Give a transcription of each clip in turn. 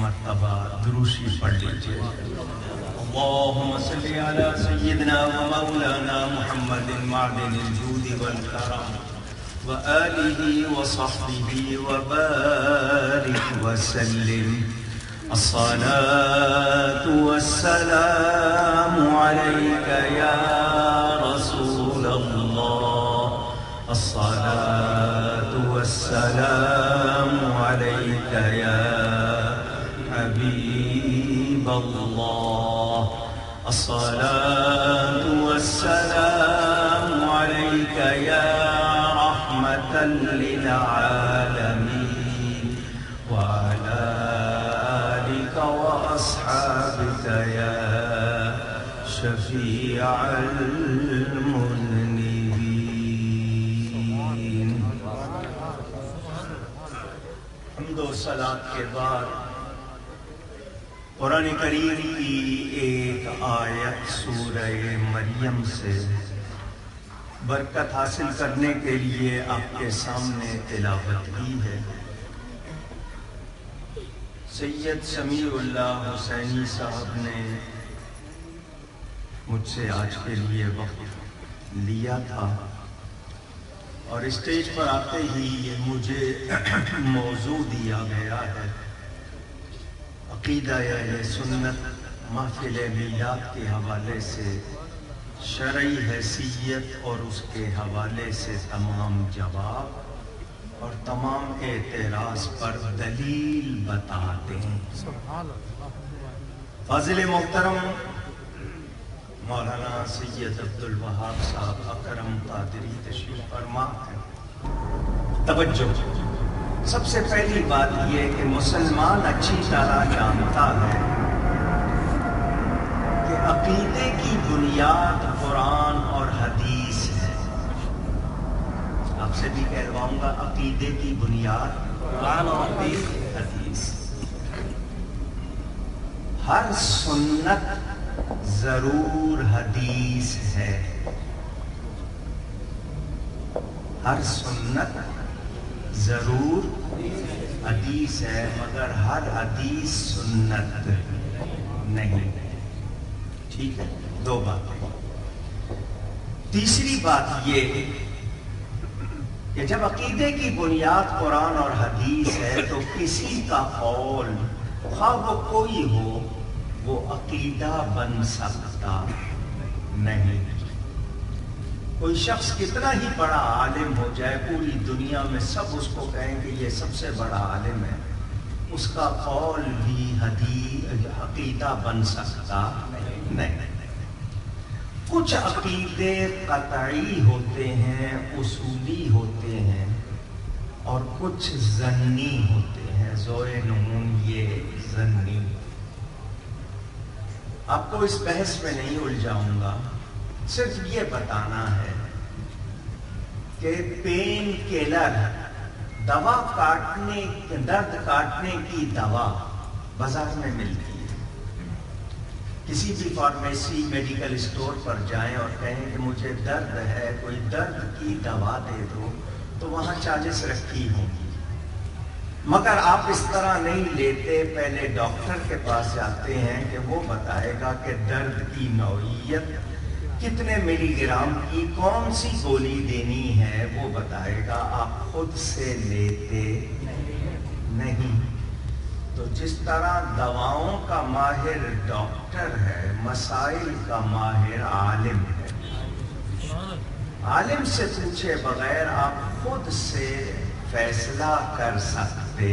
مرتبہ دروشی پڑھ لیجیے. اللهم صل على سيدنا ومولانا محمد معدن الجود والكرم وآله وصحبه وبارك وسلم. الصلاة والسلام عليك يا رسول الله. الصلاة والسلام عليك يا حبيب الله. الصلاة والسلام عليك يا رحمة للعالمين وعلى آلك وأصحابك يا شفيع المذنبين. حمد و صلاة کے بعد قرآن کریم کی ایک آیت سورہ مریم سے برکت حاصل کرنے کے لیے آپ کے سامنے تلاوت کی ہے. سید سمیع اللہ حسینی صاحب نے مجھ سے آج کے لیے وقت لیا تھا اور اسٹیج پر آتے ہی مجھے موضوع دیا گیا ہے عقیدہ اہل سنت محفل میلاد کے حوالے سے شرعی حیثیت اور اس کے حوالے سے تمام جواب اور تمام اعتراض پر دلیل بتاتے ہیں. فاضل محترم مولانا سید عبدالوہاب صاحب اکرم قادری تشریف فرما ہے. توجہ. سب سے پہلی بات یہ کہ مسلمان اچھی طرح جانتا ہے کہ عقیدے کی بنیاد قرآن اور حدیث ہے. آپ سے بھی کہلواؤں گا عقیدے کی بنیاد قرآن اور حدیث. ہر سنت ضرور حدیث ہے. ہر سنت ضرور حدیث ہے مگر ہر حدیث سنت نہیں. ٹھیک ہے. دو باتیں. تیسری بات یہ کہ جب عقیدے کی بنیاد قرآن اور حدیث ہے تو کسی کا قول خواہ وہ کوئی ہو وہ عقیدہ بن سکتا نہیں. کوئی شخص کتنا ہی بڑا عالم ہو جائے پوری دنیا میں سب اس کو کہیں کہ یہ سب سے بڑا عالم ہے اس کا قول بھی عقیدہ بن سکتا نہیں. کچھ عقیدے قطعی ہوتے ہیں اصولی ہوتے ہیں اور کچھ ظنی ہوتے ہیں. زوئے نمون یہ ظنی. آپ کو اس بحث میں نہیں الجھاؤں گا. صرف یہ بتانا ہے کہ پین کیلر دوا کاٹنے درد کاٹنے کی دوا بازار میں ملتی ہے. کسی بھی فارمیسی میڈیکل اسٹور پر جائیں اور کہیں کہ مجھے درد ہے کوئی درد کی دوا دے دو تو وہاں چارجز رکھی ہوں گی. مگر آپ اس طرح نہیں لیتے. پہلے ڈاکٹر کے پاس جاتے ہیں کہ وہ بتائے گا کہ درد کی نوعیت کتنے ملی گرام کی کون سی گولی دینی ہے وہ بتائے گا. آپ خود سے لیتے نہیں. تو جس طرح دواؤں کا ماہر ڈاکٹر ہے مسائل کا ماہر عالم ہے. عالم سے پوچھے بغیر آپ خود سے فیصلہ کر سکتے.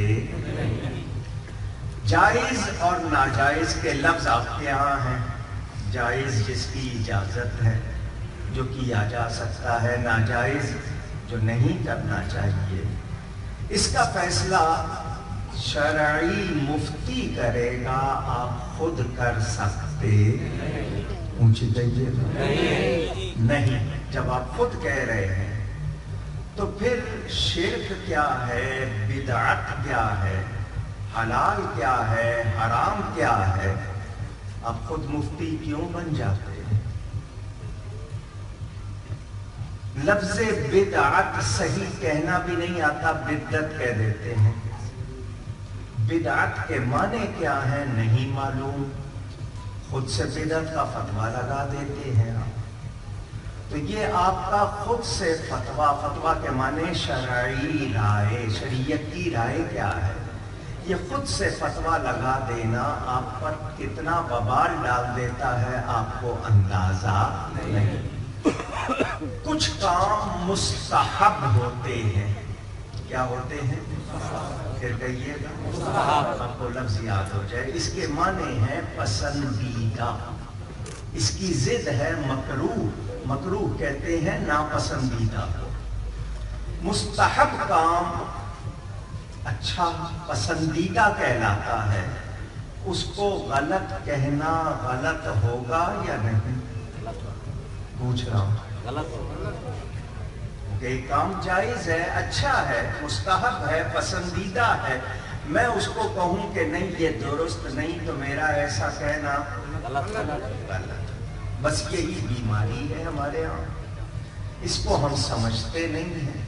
جائز اور ناجائز کے لفظ آپ کے یہاں ہیں. جائز جس کی اجازت ہے جو کیا جا سکتا ہے. ناجائز جو نہیں کرنا چاہیے. اس کا فیصلہ شرعی مفتی کرے گا. آپ خود کر سکتے اونچی کہیے نہیں. جب آپ خود کہہ رہے ہیں تو پھر شرک کیا ہے بدعت کیا ہے حلال کیا ہے حرام کیا ہے آپ خود مفتی کیوں بن جاتے ہیں؟ لفظ بدعت صحیح کہنا بھی نہیں آتا بدعت کہہ دیتے ہیں. بدعت کے معنی کیا ہے نہیں معلوم، خود سے بدعت کا فتویٰ لگا دیتے ہیں آپ۔ تو یہ آپ کا خود سے فتویٰ کے معنی شرعی رائے، شریعت کی رائے کیا ہے، یہ خود سے فتویٰ لگا دینا آپ پر کتنا وبال ڈال دیتا ہے آپ کو اندازہ نہیں۔ کچھ کام مستحب ہوتے ہیں، کیا ہوتے ہیں؟ پھر کہیے گا آپ کو لفظ یاد ہو جائے۔ اس کے معنی ہے پسندیدہ، اس کی ضد ہے مکروہ، مکروہ کہتے ہیں ناپسندیدہ کو۔ مستحب کام اچھا پسندیدہ کہلاتا ہے، اس کو غلط کہنا غلط ہوگا یا نہیں؟ پوچھ رہا ہوں، کہ کام جائز ہے، اچھا ہے، مستحب ہے، پسندیدہ ہے، میں اس کو کہوں کہ نہیں یہ درست نہیں تو میرا ایسا کہنا غلط۔ بس یہی بیماری ہے ہمارے ہاں، اس کو ہم سمجھتے نہیں ہیں۔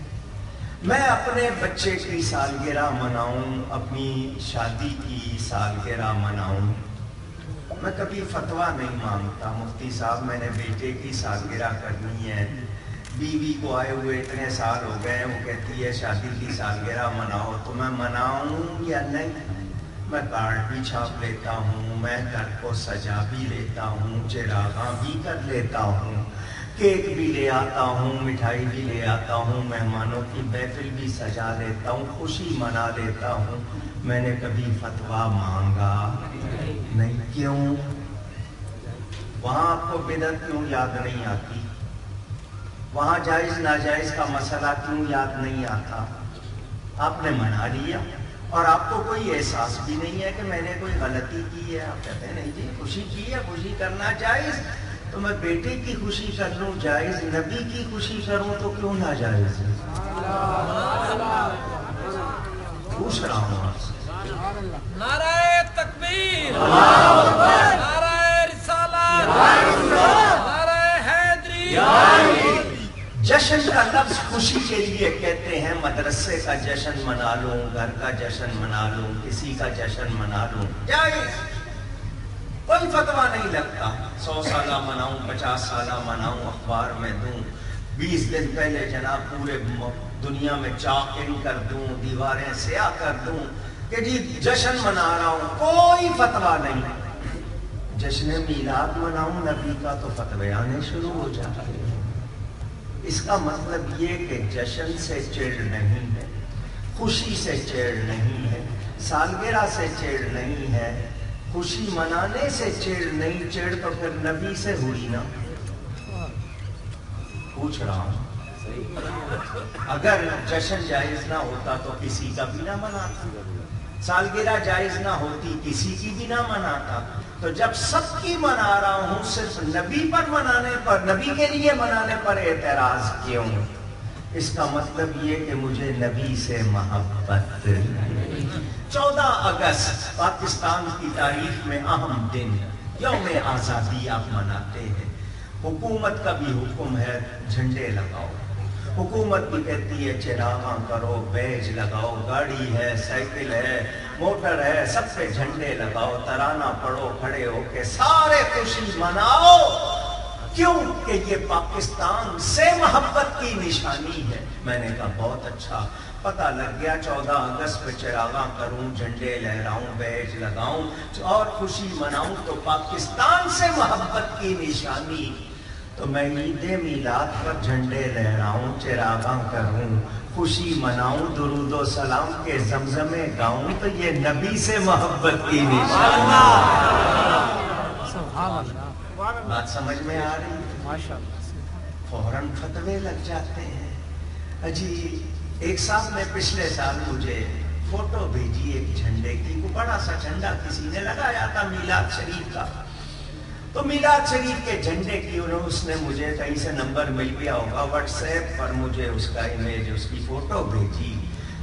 میں اپنے بچے کی سالگرہ مناؤں، اپنی شادی کی سالگرہ مناؤں، میں کبھی فتویٰ نہیں مانگتا، مفتی صاحب میں نے بیٹے کی سالگرہ کرنی ہے، بیوی کو آئے ہوئے اتنے سال ہو گئے، وہ کہتی ہے شادی کی سالگرہ مناؤ، تو میں مناؤں یا نہیں؟ میں کارڈ بھی چھاپ لیتا ہوں، میں گھر کو سجا بھی لیتا ہوں، چراغاں بھی کر لیتا ہوں، کیک بھی لے آتا ہوں، مٹھائی بھی لے آتا ہوں، مہمانوں کی محفل بھی سجا لیتا ہوں، خوشی منا لیتا ہوں۔ میں نے کبھی فتویٰ مانگا نہیں۔ کیوں؟ وہاں آپ کو بدعت کیوں یاد نہیں آتی؟ وہاں جائز ناجائز کا مسئلہ کیوں یاد نہیں آتا؟ آپ نے منا لیا اور آپ کو کوئی احساس بھی نہیں ہے کہ میں نے کوئی غلطی کی ہے۔ آپ کہتے ہیں نہیں جی خوشی کی ہے، خوشی کرنا جائز، تو میں بیٹے کی خوشی کر لوں جائز، نبی کی خوشی کروں تو کیوں نہ جائز؟ پوچھ رہا ہوں آپ سے۔ نعرہ تکبیر، نعرہ رسالت، نعرہ حیدری۔ جشن کا لفظ خوشی کے لیے کہتے ہیں، مدرسے کا جشن منا لوں، گھر کا جشن منا لوں، کسی کا جشن منا لوں، جائز، کوئی فتویٰ نہیں لگتا۔ 100 سالہ مناؤں، 50 سالہ مناؤں، اخبار میں دوں، 20 دن پہلے جناب پورے دنیا میں چاک ان کر دوں، دیواریں سیاہ کر دوں کہ جی جشن منا رہا ہوں، کوئی فتویٰ نہیں۔ جشن میلاد مناؤں نبی کا تو فتوے آنے شروع ہو جاتے ہیں۔ اس کا مطلب یہ کہ جشن سے چڑ نہیں ہے، خوشی سے چڑ نہیں ہے، سالگرہ سے چڑ نہیں ہے، خوشی منانے سے چڑ نہیں، چڑ تو پھر نبی سے ہوئی نا۔ پوچھ رہا ہوں، اگر جشن جائز نہ ہوتا تو کسی کا بھی نہ مناتا، سالگرہ جائز نہ ہوتی کسی کی بھی نہ مناتا، تو جب سب کی منا رہا ہوں صرف نبی پر منانے پر، نبی کے لیے منانے پر اعتراض کیوں؟ اس کا مطلب یہ کہ مجھے نبی سے محبت۔ 14 اگست پاکستان کی تاریخ میں اہم دن، یوم آزادی آپ مناتے ہیں، حکومت کا بھی حکم ہے جھنڈے لگاؤ، حکومت بھی کہتی ہے چراغاں کرو، بیج لگاؤ، گاڑی ہے، سائیکل ہے، موٹر ہے، سب پہ جھنڈے لگاؤ، ترانہ پڑھو کھڑے ہو کے، سارے خوشی مناؤ۔ کیوں کہ یہ پاکستان سے محبت کی نشانی ہے۔ میں نے کہا بہت اچھا، پتہ لگ گیا 14 اگست پہ چراغاں کروں، جھنڈے لہراؤں، بیج لگاؤں اور خوشی مناؤں تو پاکستان سے محبت کی نشانی، تو میں عید میلاد پر جھنڈے لہراؤں، چراغاں کروں، خوشی مناؤں، درود و سلام کے زمزمے گاؤں، تو یہ نبی سے محبت کی نشانی۔ بات سمجھ میں آ رہی ہے؟ فوراً فتوے لگ جاتے ہیں۔ جی ایک صاحب نے پچھلے سال مجھے فوٹو بھیجی ایک جھنڈے کی، وہ بڑا سا جھنڈا کسی نے لگایا تھا میلاد شریف کا، تو میلاد شریف کے جھنڈے کی اس نے مجھے کہیں سے نمبر مل گیا ہوگا، واٹس ایپ پر مجھے اس کا امیج، اس کی فوٹو بھیجی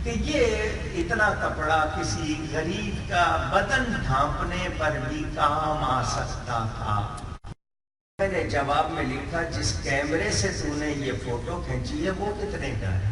کہ یہ اتنا کپڑا کسی غریب کا بدن ڈھانپنے پر بھی کام آ سکتا تھا۔ میں نے جواب میں لکھا جس کیمرے سے تو نے یہ فوٹو کھینچی ہے وہ کتنے کا ہے؟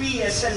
PSL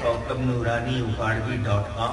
kaukabnurani.com,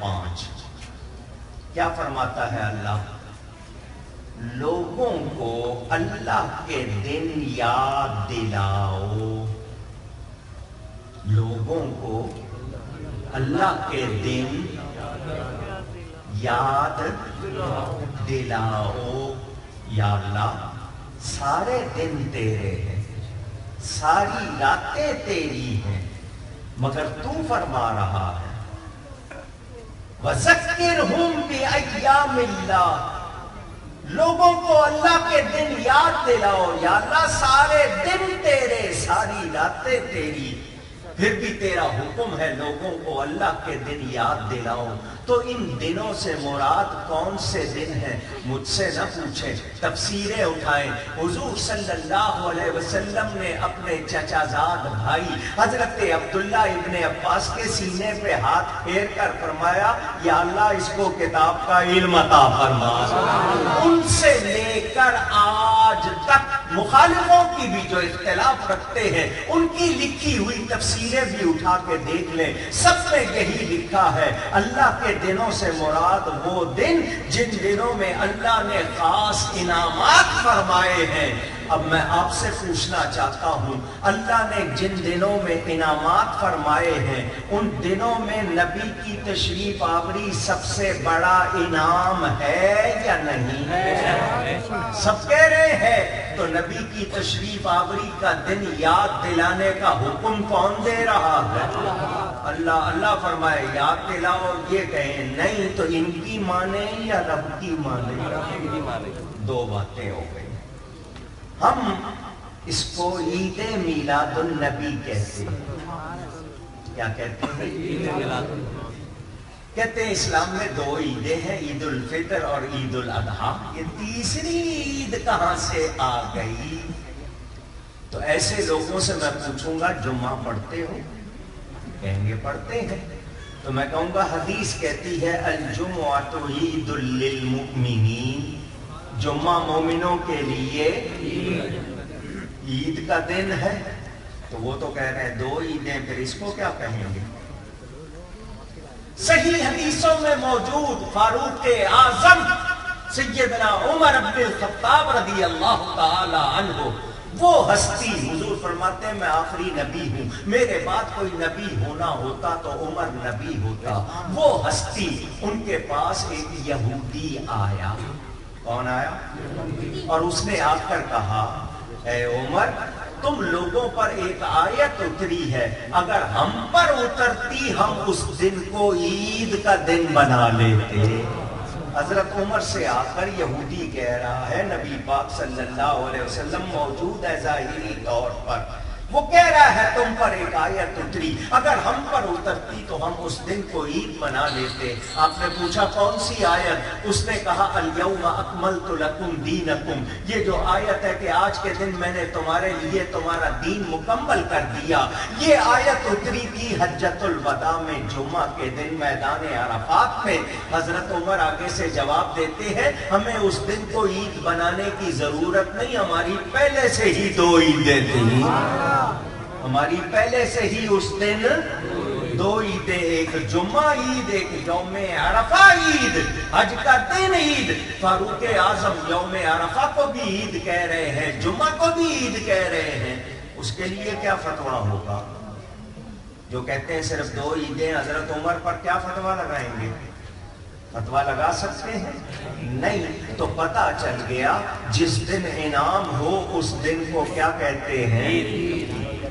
5। کیا فرماتا ہے اللہ؟ لوگوں کو اللہ کے دن یاد دلاؤ، لوگوں کو اللہ کے دن یاد دلاؤ۔ یا اللہ سارے دن تیرے ہیں، ساری راتیں تیری ہیں، مگر تو فرما رہا ہے وَذَكِّرْهُمْ بِأَيَّامِ اللَّهِ، لوگوں کو اللہ کے دن یاد دلاؤ۔ یا اللہ سارے دن تیرے، ساری راتیں تیری، پھر بھی تیرا حکم ہے لوگوں کو اللہ کے دن یاد دلاؤ۔ تو ان دنوں سے مراد کون سے دن ہیں؟ مجھ سے نہ پوچھیں، تفسیریں اٹھائیں۔ حضور صلی اللہ علیہ وسلم نے اپنے چچا زاد بھائی حضرت عبداللہ ابن عباس کے سینے پہ ہاتھ پھیر کر فرمایا یا اللہ اس کو کتاب کا علم عطا فرما۔ ان سے لے کر آج تک مخالفوں کی بھی جو اختلاف رکھتے ہیں ان کی لکھی ہوئی تفسیریں بھی اٹھا کے دیکھ لیں، سب میں یہی لکھا ہے اللہ کے دنوں سے مراد وہ دن جن دنوں میں اللہ نے خاص انعامات فرمائے ہیں۔ اب میں آپ سے پوچھنا چاہتا ہوں، اللہ نے جن دنوں میں انعامات فرمائے ہیں ان دنوں میں نبی کی تشریف آوری سب سے بڑا انعام ہے یا نہیں؟ سب کہہ رہے ہیں، تو نبی کی تشریف آوری کا دن یاد دلانے کا حکم کون دے رہا ہے؟ اللہ۔ اللہ فرمائے یاد دلاؤ، یہ کہیں نہیں تو ان کی مانے یا رب کی مانے؟ دو باتیں ہو گئی۔ ہم اس کو عید میلاد النبی کہتے ہیں۔ کیا کہتے ہیں؟ کہتے ہیں اسلام میں دو عیدیں ہیں، عید الفطر اور عید الاضحیٰ۔ یہ تیسری عید کہاں سے آ گئی؟ تو ایسے لوگوں سے میں پوچھوں گا جمعہ پڑھتے ہو؟ کہیں گے پڑھتے ہیں۔ تو میں کہوں گا حدیث کہتی ہے الجمعۃ عید للمؤمنین، جمعہ مومنوں کے لیے عید کا دن ہے۔ تو وہ تو کہہ رہے ہیں دو عیدیں، پھر اس کو کیا کہیں گے؟ صحیح حدیثوں میں موجود فاروق اعظم سیدنا عمر بن الخطاب رضی اللہ تعالی عنہ، وہ ہستی، حضور فرماتے ہیں میں آخری نبی ہوں، میرے بعد کوئی نبی ہونا ہوتا تو عمر نبی ہوتا۔ وہ ہستی، ان کے پاس ایک یہودی آیا۔ کون آیا؟ اور اس نے آ کر کہا اے عمر تم لوگوں پر ایک آیت اتری ہے، اگر ہم پر اترتی ہم اس دن کو عید کا دن بنا لیتے۔ حضرت عمر سے آ کر یہودی کہہ رہا ہے نبی پاک صلی اللہ علیہ وسلم موجود ہے ظاہری طور پر، وہ کہہ رہا ہے تم پر ایک آیت اتری، اگر ہم پر اترتی تو ہم اس دن کو عید بنا لیتے۔ آپ نے پوچھا کون سی آیت؟ اس نے کہا الیوم اکملت لکم دینکم، یہ جو آیت ہے کہ آج کے دن میں نے تمہارے لیے تمہارا دین مکمل کر دیا، یہ آیت اتری تھی حجۃ الوداع میں جمعہ کے دن میدان عرفات میں۔ حضرت عمر آگے سے جواب دیتے ہیں ہمیں اس دن کو عید بنانے کی ضرورت نہیں، ہماری پہلے سے ہی دو عیدیں تھیں، ہماری پہلے سے ہی اس دن دو عیدیں، ایک جمعہ عید، ایک یوم عرفہ عید، حج کا دن عید۔ فاروق اعظم یوم عرفہ کو بھی عید کہہ رہے ہیں، جمعہ کو بھی عید کہہ رہے ہیں، اس کے لیے کیا فتویٰ ہوگا؟ جو کہتے ہیں صرف دو عیدیں، حضرت عمر پر کیا فتویٰ لگائیں گے؟ فتویٰ لگا سکتے ہیں؟ نہیں۔ تو پتہ چل گیا جس دن انعام ہو اس دن کو کیا کہتے ہیں؟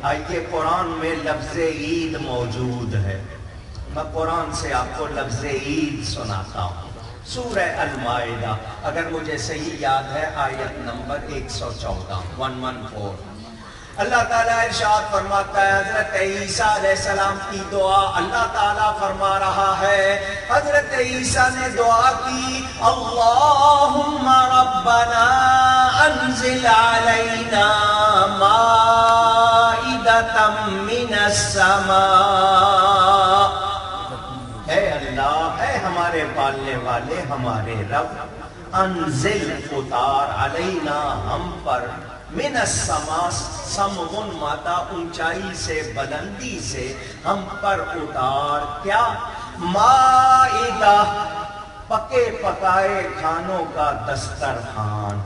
آئیے قرآن میں لفظ عید موجود ہے، میں قرآن سے آپ کو لفظ عید سناتا ہوں۔ سورہ المائدہ، اگر مجھے صحیح یاد ہے آیت نمبر 114 114، اللہ تعالیٰ ارشاد فرماتا ہے حضرت عیسیٰ علیہ السلام کی دعا، اللہ تعالیٰ فرما رہا ہے حضرت عیسیٰ نے دعا کی اللہم ربنا انزل علینا مائدۃ من السماء، اے اللہ، اے ہمارے پالنے والے ہمارے رب، انزل اتار علینا ہم پر، من السماء سمغن ماتا اونچائی سے بلندی سے ہم پر اتار، کیا؟ مائدہ، پکے پکائے کھانوں کا دسترخوان،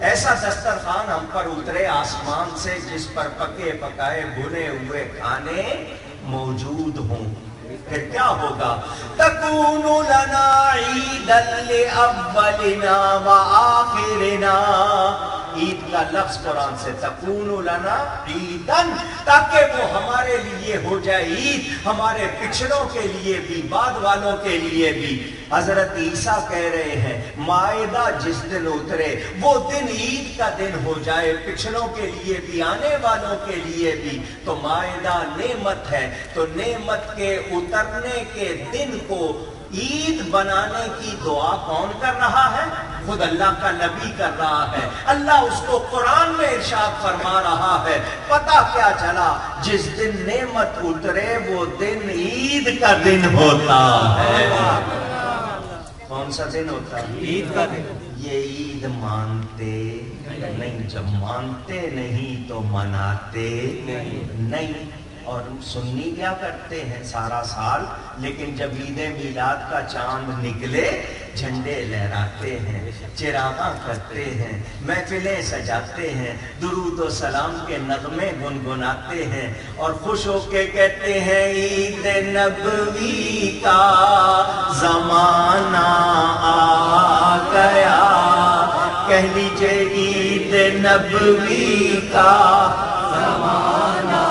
ایسا دسترخوان ہم پر اترے آسمان سے جس پر پکے پکائے بھنے ہوئے کھانے موجود ہوں، پھر کیا ہوگا؟ تکون لنا عیدا لاولنا وآخرنا، عید کا لفظ قرآن سے تکون لنا عیدن، تاکہ وہ ہمارے لیے ہو جائے عید، ہمارے پچھڑوں کے لیے بھی بعد والوں کے لیے بھی۔ حضرت عیسیٰ کہہ رہے ہیں مائدہ جس دن اترے وہ دن عید کا دن ہو جائے، پچھڑوں کے لیے بھی آنے والوں کے لیے بھی۔ تو مائدہ نعمت ہے، تو نعمت کے اترنے کے دن کو عید بنانے کی دعا کون کر رہا ہے؟ خود اللہ کا نبی کر رہا ہے، اللہ اس کو قرآن میں ارشاد فرما رہا ہے۔ پتہ کیا چلا؟ جس دن نعمت اترے وہ دن عید کا دن ہوتا ہے۔ کون سا دن ہوتا ہے؟ عید کا دن۔ یہ عید مانتے نہیں، جب مانتے نہیں تو مناتے نہیں۔ اور سنی کیا کرتے ہیں سارا سال، لیکن جب عید میلاد کا چاند نکلے جھنڈے لہراتے ہیں، چراغاں کرتے ہیں، محفلیں سجاتے ہیں، درود و سلام کے نغمے گنگناتے ہیں، اور خوش ہو کے کہتے ہیں عید نبوی کا زمانہ آ گیا، کہہ لیجئے عید نبوی کا زمانہ،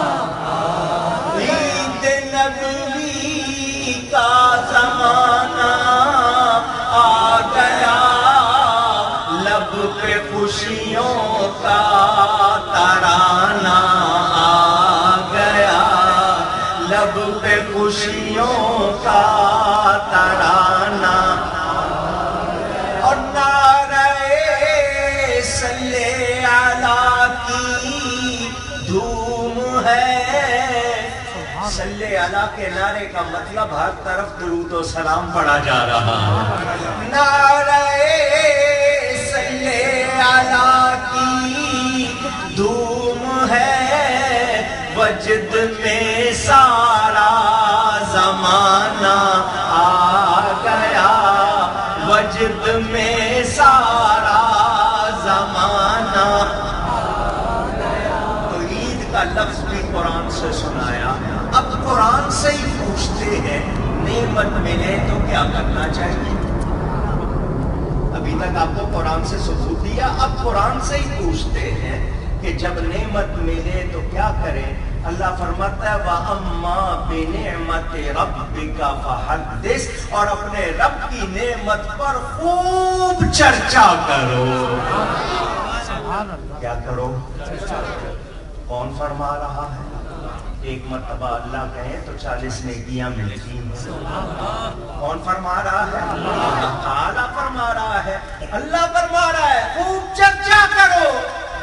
عید نبوی کا زمانہ آ گیا، لب پہ خوشیوں کا ترانہ آ گیا، لب پہ خوشیوں کا ترانہ، اور نعرہ صلی علی کی دھوم ہے۔ صلی علی کے نعرے کا مطلب ہر طرف درود و سلام پڑھا جا رہا ہے۔ نعرہ صلی علی کی دھوم ہے، وجد میں سارا زمانہ آ گیا، وجد میں سارا زمانہ آ گیا۔ تو عید کا لفظ بھی قرآن سے سنایا۔ اب قرآن سے ہی پوچھتے ہیں نعمت ملے تو کیا کرنا چاہیے؟ ابھی تک آپ کو قرآن سے ثبوت دیا، اب قرآن سے ہی پوچھتے ہیں کہ جب نعمت ملے تو کیا کریں؟ اللہ فرماتا ہے وَأَمَّا بِنِعْمَةِ رَبِّكَ فَحَدِّثْ، اور اپنے رب کی نعمت پر خوب چرچا کرو۔ کیا کرو؟ کون فرما رہا ہے؟ ایک مرتبہ اللہ کہے تو 40 نیکیاں ملتی ہیں۔ کون فرما رہا ہے؟ اللہ تعالیٰ فرما رہا ہے، اللہ فرما رہا ہے خوب چرچا کرو۔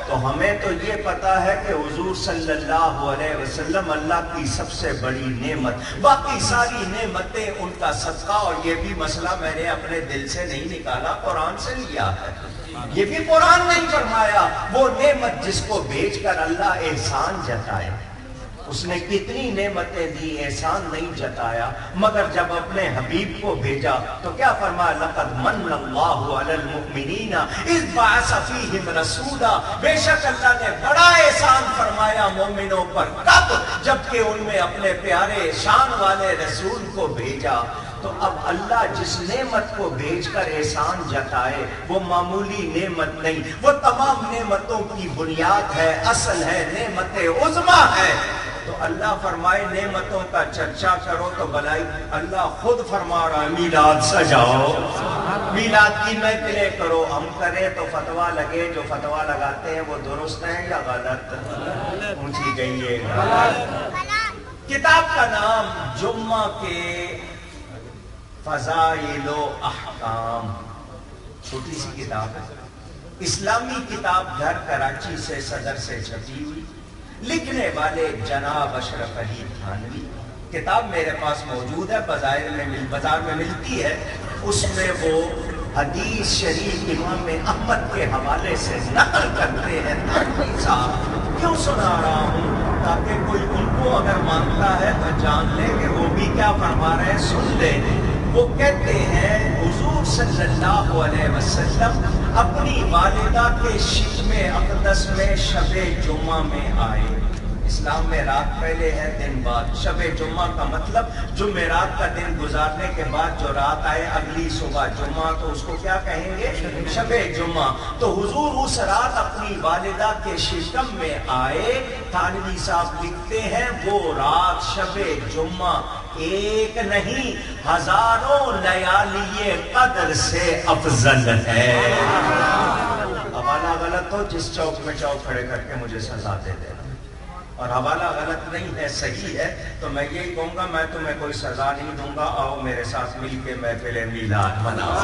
تو ہمیں تو یہ پتا ہے کہ حضور صلی اللہ علیہ وسلم اللہ کی سب سے بڑی نعمت، باقی ساری نعمتیں ان کا صدقہ، اور یہ بھی مسئلہ میں نے اپنے دل سے نہیں نکالا، قرآن سے لیا ہے۔ یہ بھی قرآن نہیں فرمایا وہ نعمت جس کو بھیج کر اللہ احسان جتائے، اس نے کتنی نعمتیں دی، احسان نہیں جتایا، مگر جب اپنے حبیب کو بھیجا تو کیا فرمایا؟ لَقَدْ مَنَّ اللَّهُ عَلَى الْمُؤْمِنِينَ إِذْ بَعَثَ فِيهِمْ رَسُولًا، بے شک اللہ نے بڑا احسان فرمایا مومنوں پر، کب؟ جبکہ ان میں اپنے پیارے شان والے رسول کو بھیجا۔ تو اب اللہ جس نعمت کو بھیج کر احسان جتائے وہ معمولی نعمت نہیں، وہ تمام نعمتوں کی بنیاد ہے، اصل ہے، نعمت عظمیٰ ہے۔ تو اللہ فرمائے نعمتوں کا چرچا کرو تو بلائی، اللہ خود فرما رہا ہے میلاد سجاؤ، میلاد کی محفلیں کرو۔ ہم کریں تو فتویٰ لگے، جو فتویٰ لگاتے ہیں وہ درست ہیں یا غلط؟ پوچھی گئی ہے غلط۔ کتاب کا نام جمعہ کے فضائل و احکام، چھوٹی سی کتاب ہے، اسلامی کتاب، گھر کراچی سے صدر سے چھپی ہوئی، لکھنے والے جناب اشرف علی تھانوی۔ کتاب میرے پاس موجود ہے، بازار میں ملتی ہے۔ اس میں وہ حدیث شریف امام احمد کے حوالے سے نقل کرتے ہیں۔ تھانوی صاحب کیوں سنا رہا ہوں؟ تاکہ کوئی ان کو اگر مانتا ہے تو جان لے کہ وہ بھی کیا فرما رہے ہیں، سن لے۔ وہ کہتے ہیں حضور صلی اللہ علیہ وسلم اپنی والدہ کے شکم اقدس میں شب جمعہ میں آئے. اسلام میں رات پہلے ہے دن بعد. شب جمعہ کا مطلب جمعرات کا دن گزارنے کے بعد جو رات آئے اگلی صبح جمعہ, تو اس کو کیا کہیں گے؟ شب جمعہ. تو حضور اس رات اپنی والدہ کے شکم میں آئے. تھانوی صاحب لکھتے ہیں وہ رات شب جمعہ ایک نہیں ہزاروں لیالی قدر سے افضل ہے. حوالہ غلط ہو جس چوک میں چوک کھڑے کر کے مجھے سزا دے دینا, اور حوالہ غلط نہیں ہے صحیح ہے تو میں یہی کہوں گا میں تمہیں کوئی سزا نہیں دوں گا, آؤ میرے ساتھ مل کے محفل میلاد مناؤ.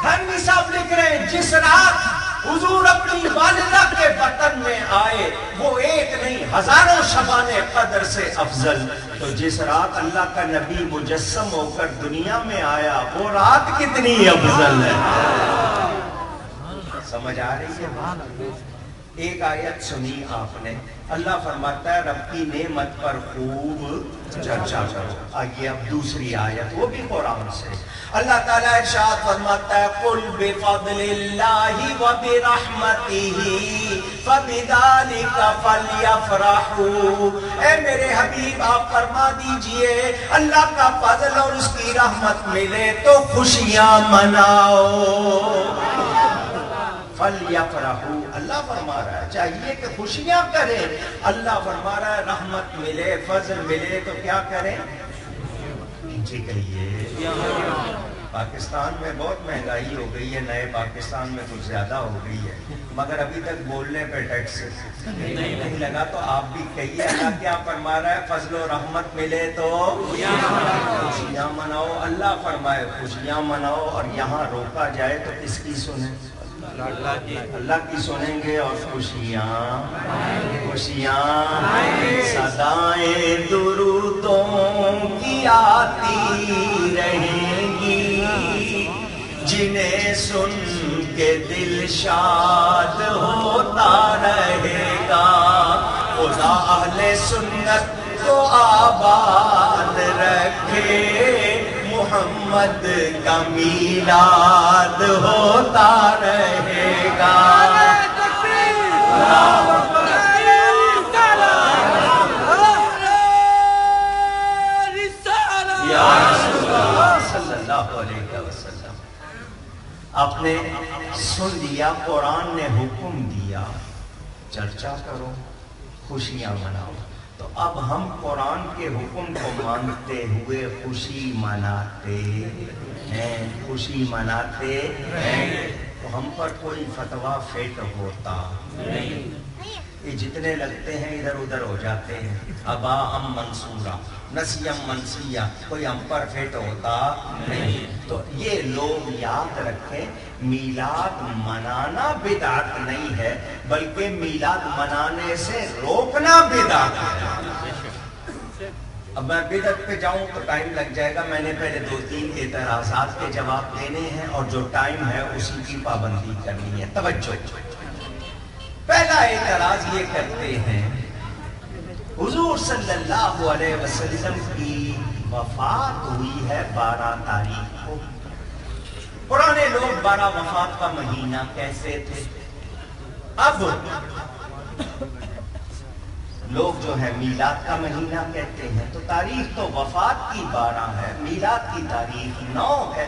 تھانوی صاحب لکھ رہے ہیں جس رات حضور اپنی والدہ کے وطن میں آئے وہ ایک نہیں ہزاروں شبان قدر سے افضل. تو جس رات اللہ کا نبی مجسم ہو کر دنیا میں آیا وہ رات کتنی افضل ہے. سمجھ آ رہی ہے؟ ایک آیت سنی آپ نے, اللہ فرماتا ہے رب کی نعمت پر خوب چرچا کرو. آئیے اب دوسری آیت وہ بھی قرآن سے. اللہ تعالیٰ ارشاد فرماتا ہے قل بفضل اللہ وبرحمتہ فبذلک فلیفرحوا. اے میرے حبیب آپ فرما دیجئے اللہ کا فضل اور اس کی رحمت ملے تو خوشیاں مناؤ. فَلْيَفْرَحُوا اللہ فرما رہا ہے چاہیے کہ خوشیاں کریں. اللہ فرما رہا ہے رحمت ملے فضل ملے تو کیا کریں؟ جی کہیے. پاکستان میں بہت مہنگائی ہو گئی ہے, نئے پاکستان میں کچھ زیادہ ہو گئی ہے, مگر ابھی تک بولنے پہ ٹیکس نہیں لگا. تو آپ بھی کہیے اللہ کیا فرما رہا ہے فضل و رحمت ملے تو خوشیاں مناؤ. اللہ فرمائے خوشیاں مناؤ اور یہاں روکا جائے تو کس کی سنیں؟ اللہ کی سنیں گے. اور خوشیاں صدائیں درودوں کی آتی رہیں گی جنہیں سن کے دل شاد ہوتا رہے گا. خدا اہل سنت کو آباد رکھے محمد کا میلاد ہوتا رہے گا. صلی اللہ علیہ وسلم آپ نے سن لیا, قرآن نے حکم دیا چرچا کرو خوشیاں مناؤ. تو اب ہم قرآن کے حکم کو مانتے ہوئے خوشی مناتے ہیں تو ہم پر کوئی فتویٰ فٹ ہوتا نہیں. یہ جتنے لگتے ہیں ادھر ادھر ہو جاتے ہیں. ابا ہم منصورہ نسیم منسیہ کوئی ہم پر فٹ ہوتا نہیں. تو یہ لوگ یاد رکھیں میلاد منانا بدعت نہیں ہے بلکہ میلاد منانے سے روکنا بدعت ہے. اب میں بدعت پہ جاؤں تو ٹائم لگ جائے گا. میں نے پہلے 2-3 اعتراضات کے جواب دینے ہیں اور جو ٹائم ہے اسی کی پابندی کرنی ہے. توجہ. پہلا اعتراض یہ کرتے ہیں حضور صلی اللہ علیہ وسلم کی وفات ہوئی ہے 12 تاریخ کو. پرانے لوگ 12 وفات کا مہینہ کیسے تھے؟ اب لوگ جو ہے میلاد کا مہینہ کہتے ہیں تو تاریخ تو وفات کی 12 ہے, میلاد کی تاریخ 9 ہے.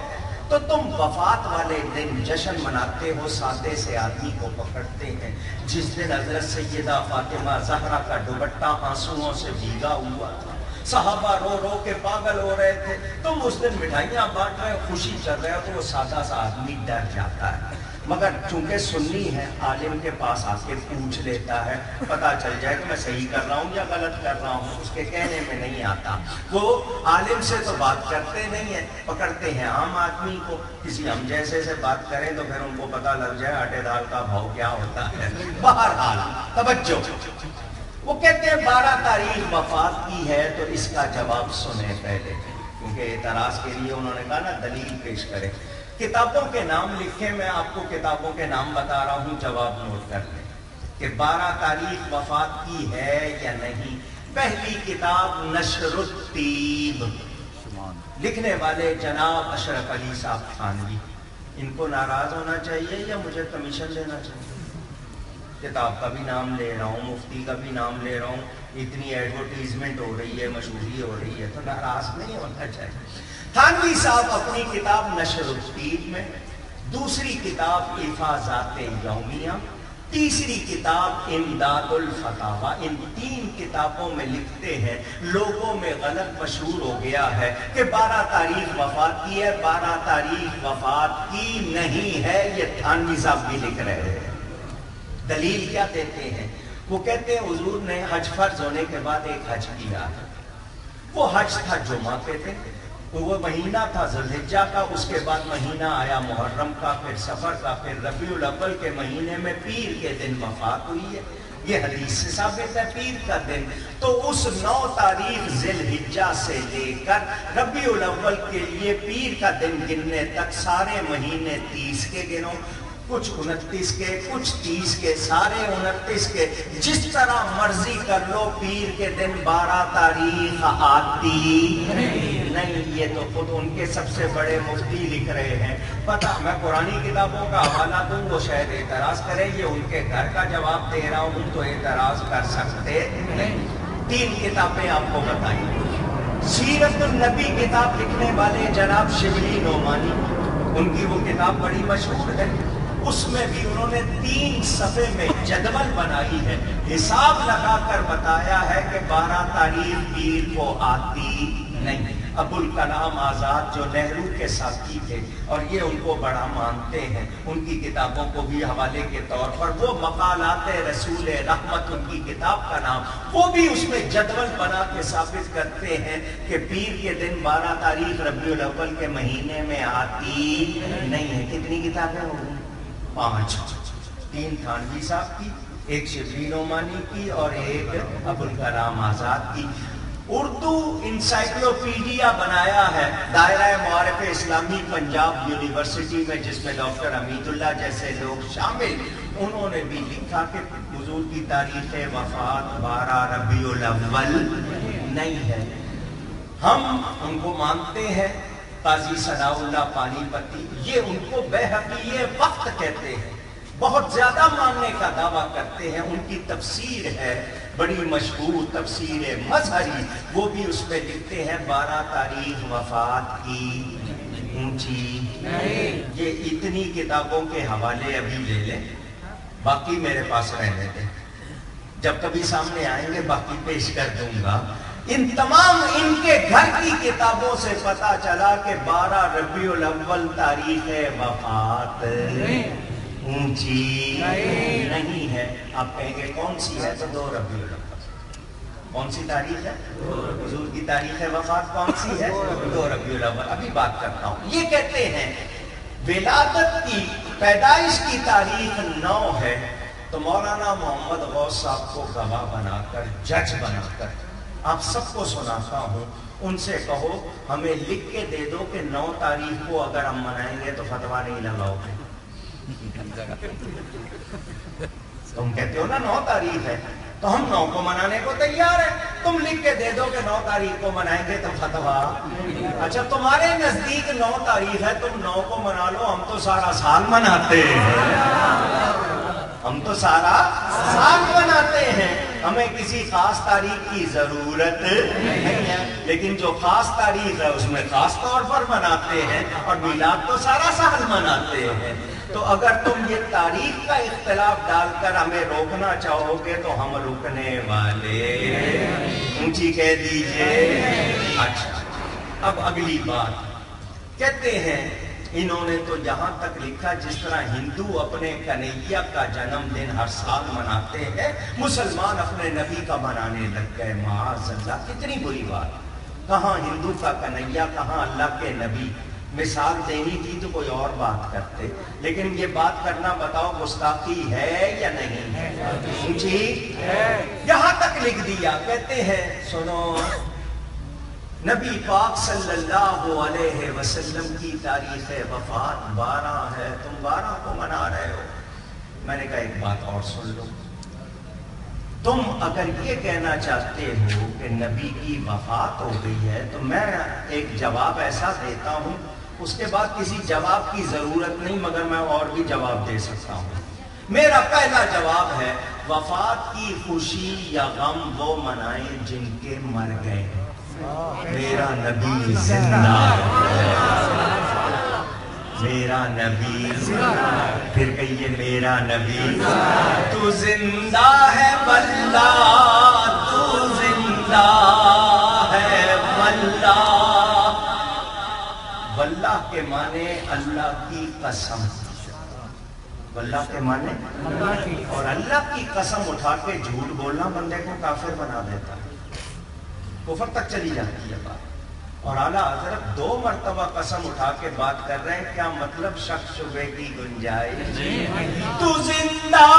تو تم وفات والے دن جشن مناتے ہو, سادے سے آدمی کو پکڑتے ہیں. جس دن حضرت سیدہ فاطمہ زہرا کا دوپٹہ آنسوؤں سے بھیگا ہوا تھا, صحابہ رو رو کے پاگل ہو رہے تھے, تم اس دن مٹھائیاں بانٹ رہے ہو, خوشی کر رہے ہو, تو وہ سادہ سا آدمی ڈر جاتا ہے. مگر چونکہ سنی ہے عالم کے پاس آ کے پوچھ لیتا ہے, پتا چل جائے کہ میں صحیح کر رہا ہوں یا غلط کر رہا ہوں. اس کے کہنے میں نہیں آتا. وہ عالم سے تو بات کرتے نہیں ہیں, پکڑتے ہیں عام آدمی کو. کسی ہم جیسے سے بات کریں تو پھر ان کو پتا لگ جائے آٹے دال کا بھاؤ کیا ہوتا ہے. بہرحال توجہ, وہ کہتے ہیں 12 تاریخ وفات کی ہے. تو اس کا جواب سنیں پہلے, کیونکہ اعتراض کے لیے انہوں نے کہا نا دلیل پیش کرے. کتابوں کے نام لکھے, میں آپ کو کتابوں کے نام بتا رہا ہوں, جواب نوٹ کر لیں کہ 12 تاریخ وفات کی ہے یا نہیں. پہلی کتاب نشر الطیب, لکھنے والے جناب اشرف علی صاحب تھانوی. ان کو ناراض ہونا چاہیے یا مجھے کمیشن دینا چاہیے؟ کتاب کا بھی نام لے رہا ہوں، مفتی کا بھی نام لے رہا ہوں، اتنی ایڈورٹیزمنٹ ہو رہی ہے، مشہوری ہو رہی ہے، تو ناراض نہیں ہونا چاہیے. تھانوی صاحب اپنی کتاب نشر الطیب میں، دوسری کتاب افاضات یومیہ، تیسری کتاب امداد الفتاوی، ان 3 کتابوں میں لکھتے ہیں لوگوں میں غلط مشہور ہو گیا ہے کہ 12 تاریخ وفات کی ہے. 12 تاریخ وفات کی نہیں ہے، یہ تھانوی صاحب بھی لکھ رہے ہیں. دلیل کیا دیتے ہیں؟ وہ کہتے ہیں حضور نے حج فرض ہونے کے بعد ایک حج کیا. وہ حج تھا جمعہ کے دن، وہ مہینہ تھا ذوالحجہ کا، اس کے بعد مہینہ آیا محرم کا، پھر صفر کا، پھر ربیع الاول کے مہینے میں پیر کے دن وفات ہوئی ہے. یہ حدیث سے ثابت ہے پیر کا دن. تو اس 9 تاریخ ذی الحجہ سے لے کر ربیع الاول کے لیے پیر کا دن گننے تک سارے مہینے 30 کے گنو، کچھ 29 کے، کچھ 30 کے، سارے 29 کے، جس طرح مرضی کر لو. پیر کے دن 12 تاریخ آتی نہیں. یہ تو خود ان کے سب سے بڑے مفتی لکھ رہے ہیں. پتہ میں پرانی کتابوں کا حوالہ دوں، وہ شاید اعتراض کرے. یہ ان کے گھر کا جواب دے رہا ہوں تو اعتراض کر سکتے نہیں. 3 کتابیں آپ کو بتائیں. سیرت النبی کتاب لکھنے والے جناب شبلی نعمانی، ان کی وہ کتاب بڑی مشہور ہے. اس میں بھی انہوں نے 3 صفحے میں جدول بنائی ہے، حساب لگا کر بتایا ہے کہ 12 تاریخ پیر کو آتی نہیں. ابوالکلام آزاد جو نہرو کے ساتھی تھے اور یہ ان کو بڑا مانتے ہیں، ان کی کتابوں کو بھی حوالے کے طور پر، وہ مقالات رسول رحمت ان کی کتاب کا نام، وہ بھی اس میں جدول بنا کے ثابت کرتے ہیں کہ پیر کے دن 12 تاریخ ربیع الاول کے مہینے میں آتی نہیں ہے. کتنی کتابیں ہو گئی؟ 5. 3 تھانوی صاحب کی، ایک شبلی نعمانی کی اور ایک ابوالکلام آزاد کی. اردو انسائکلوپیڈیا بنایا ہے دائرہ معارف اسلامی پنجاب یونیورسٹی میں، جس میں ڈاکٹر حمید اللہ جیسے لوگ شامل. انہوں نے بھی لکھا کہ حضور کی تاریخ وفات 12 ربیع الاول نہیں ہے. ہم ان کو مانتے ہیں. قاضی ثناء اللہ پانی پتی، یہ ان کو بیہقی وقت کہتے ہیں، بہت زیادہ ماننے کا دعویٰ کرتے ہیں. ان کی تفسیر ہے بڑی مشہور، تفسیر مظہری، وہ بھی اس میں لکھتے ہیں 12 تاریخ وفات کی اونچی. یہ اتنی کتابوں کے حوالے ابھی لے لیں، باقی میرے پاس رہنے دیں. جب کبھی سامنے آئیں گے باقی پیش کر دوں گا. ان تمام ان کے گھر کی کتابوں سے پتا چلا کہ 12 ربیع الاول تاریخ وفات اونچی نہیں ہے. آپ کہیں گے کون سی ہے؟ تو 2 ربیع الاول. کون سی تاریخ ہے؟ حضور کی تاریخ وفات کون سی ہے؟ 2 ربیع الاول. ابھی بات کرتا ہوں. یہ کہتے ہیں ولادت کی، پیدائش کی تاریخ 9 ہے، تو مولانا محمد غوث صاحب کو گواہ بنا کر، جج بنا کر آپ سب کو سناتا ہوں. ان سے کہو ہمیں لکھ کے دے دو کہ 9 تاریخ کو اگر ہم منائیں گے تو فتویٰ نہیں لگاؤ گے. تم کہتے ہو نا 9 تاریخ ہے، تو ہم 9 کو منانے کو تیار ہیں. تم لکھ کے دے دو کہ 9 تاریخ کو منائیں گے تو فتویٰ. اچھا تمہارے نزدیک 9 تاریخ ہے، تم 9 کو منا لو، ہم تو سارا سال مناتے ہیں. ہم تو سارا سال مناتے ہیں، ہمیں کسی خاص تاریخ کی ضرورت نہیں ہے. لیکن جو خاص تاریخ ہے اس میں خاص طور پر مناتے ہیں، اور میلاد تو سارا سال مناتے ہیں. تو اگر تم یہ تاریخ کا اختلاف ڈال کر ہمیں روکنا چاہو گے تو ہم رکنے والے. اونچی کہہ دیجئے. اچھا اب اگلی بات کہتے ہیں، انہوں نے تو یہاں تک لکھا جس طرح ہندو اپنے کنہیا کا جنم دن ہر سال مناتے ہیں، مسلمان اپنے نبی کا منانے لگ گئے. معاذ اللہ، کتنی بری بات. کہاں ہندو کا کنہیا، کہاں اللہ کے نبی. مثال دینی تھی تو کوئی اور بات کرتے، لیکن یہ بات کرنا بتاؤ گستاخی ہے یا نہیں ہے؟ جی یہاں تک لکھ دیا. کہتے ہیں سنو، نبی پاک صلی اللہ علیہ وسلم کی تاریخ وفات 12 ہے، تم 12 کو منا رہے ہو. میں نے کہا ایک بات اور سن لو. تم اگر یہ کہنا چاہتے ہو کہ نبی کی وفات ہو گئی ہے تو میں ایک جواب ایسا دیتا ہوں، اس کے بعد کسی جواب کی ضرورت نہیں، مگر میں اور بھی جواب دے سکتا ہوں۔ میرا پہلا جواب ہے، وفات کی خوشی یا غم وہ منائیں جن کے مر گئے، میرا نبی زندہ ہے، میرا نبی، پھر کہیے میرا نبی، تو زندہ ہے واللہ، تو زندہ ہے واللہ۔ واللہ کے معنی اللہ کی قسم، واللہ کے معنی اور اللہ کی قسم اٹھا کے جھوٹ بولنا بندے کو کافر بنا دیتا ہے، کفر تک چلی جاتی ہے بات۔ اور اعلیٰ حضرت 2 مرتبہ قسم اٹھا کے بات کر رہے ہیں، کیا مطلب شک شبے کی گنجائش؟ تو زندہ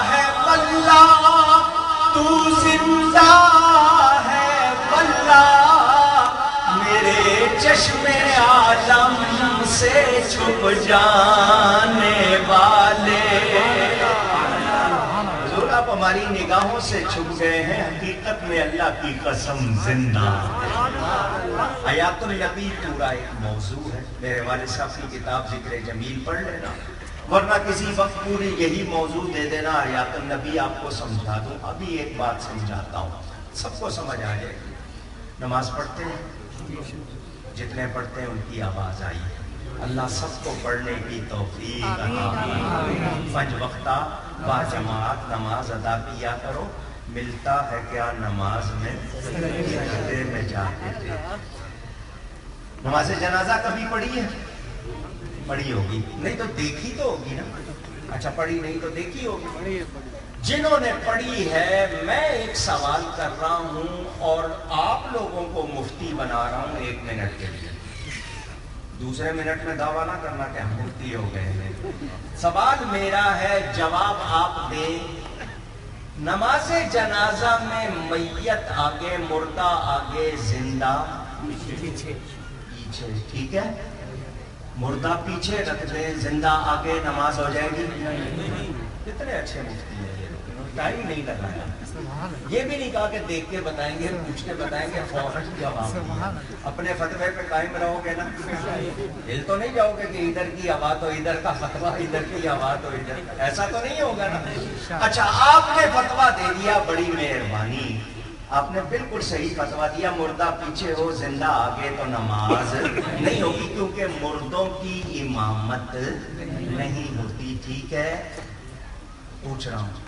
ہے واللہ، تو زندہ ہے واللہ، میرے چشم عالم سے چھپ جانے والے، حضور آپ ہماری نگاہوں سے چھپ گئے ہیں، حقیقت میں اللہ کی قسم زندہ۔ حیات النبی پورا ایک موضوع ہے، میرے والد صاحب کی کتاب ذکر جمیل پڑھ لینا، ورنہ کسی وقت پوری یہی موضوع دے دینا، حیات النبی آپ کو سمجھا دوں۔ ابھی ایک بات سمجھاتا ہوں، سب کو سمجھ آ جائے گی۔ نماز پڑھتے ہیں، جتنے پڑھتے ہیں ان کی آواز آئی ہے، اللہ سب کو پڑھنے کی توفیق عطا فرمائے۔ 5 وقتہ با جماعت نماز ادا کیا کرو، ملتا ہے کیا نماز میں، سجدے میں جاتے تھے۔ نماز جنازہ کبھی پڑھی ہے؟ پڑھی ہوگی، نہیں تو دیکھی تو ہوگی نا، اچھا پڑھی نہیں تو دیکھی ہوگی۔ جنہوں نے پڑھی ہے، میں ایک سوال کر رہا ہوں اور آپ لوگوں کو مفتی بنا رہا ہوں 1 منٹ کے لیے، دوسرے منٹ میں دعویٰ نہ کرنا کہ ہم مفتی ہو گئے ہیں۔ سوال میرا ہے، جواب آپ دیں، نماز جنازہ میں میت آگے، مردہ آگے، زندہ پیچھے، ٹھیک ہے؟ مردہ پیچھے رکھ دیں، زندہ آگے، نماز ہو جائے گی؟ کتنے اچھے مفتی ہیں یہ لوگ، ٹائم نہیں لگایا، یہ بھی نہیں کہا کہ دیکھ کے بتائیں گے، پوچھ کے بتائیں گے، فوراً جواب۔ اپنے فتوے پہ قائم رہو گے نا، ہل تو نہیں جاؤ گے کہ ادھر کی آواز ہو ادھر کا فتویٰ، ادھر کی آواز ہو ادھر، ایسا تو نہیں ہوگا نا۔ اچھا آپ نے فتویٰ دے دیا، بڑی مہربانی، آپ نے بالکل صحیح فتویٰ دیا، مردہ پیچھے ہو زندہ آگے تو نماز نہیں ہوگی، کیونکہ مردوں کی امامت نہیں ہوتی، ٹھیک ہے؟ پوچھ رہا ہوں،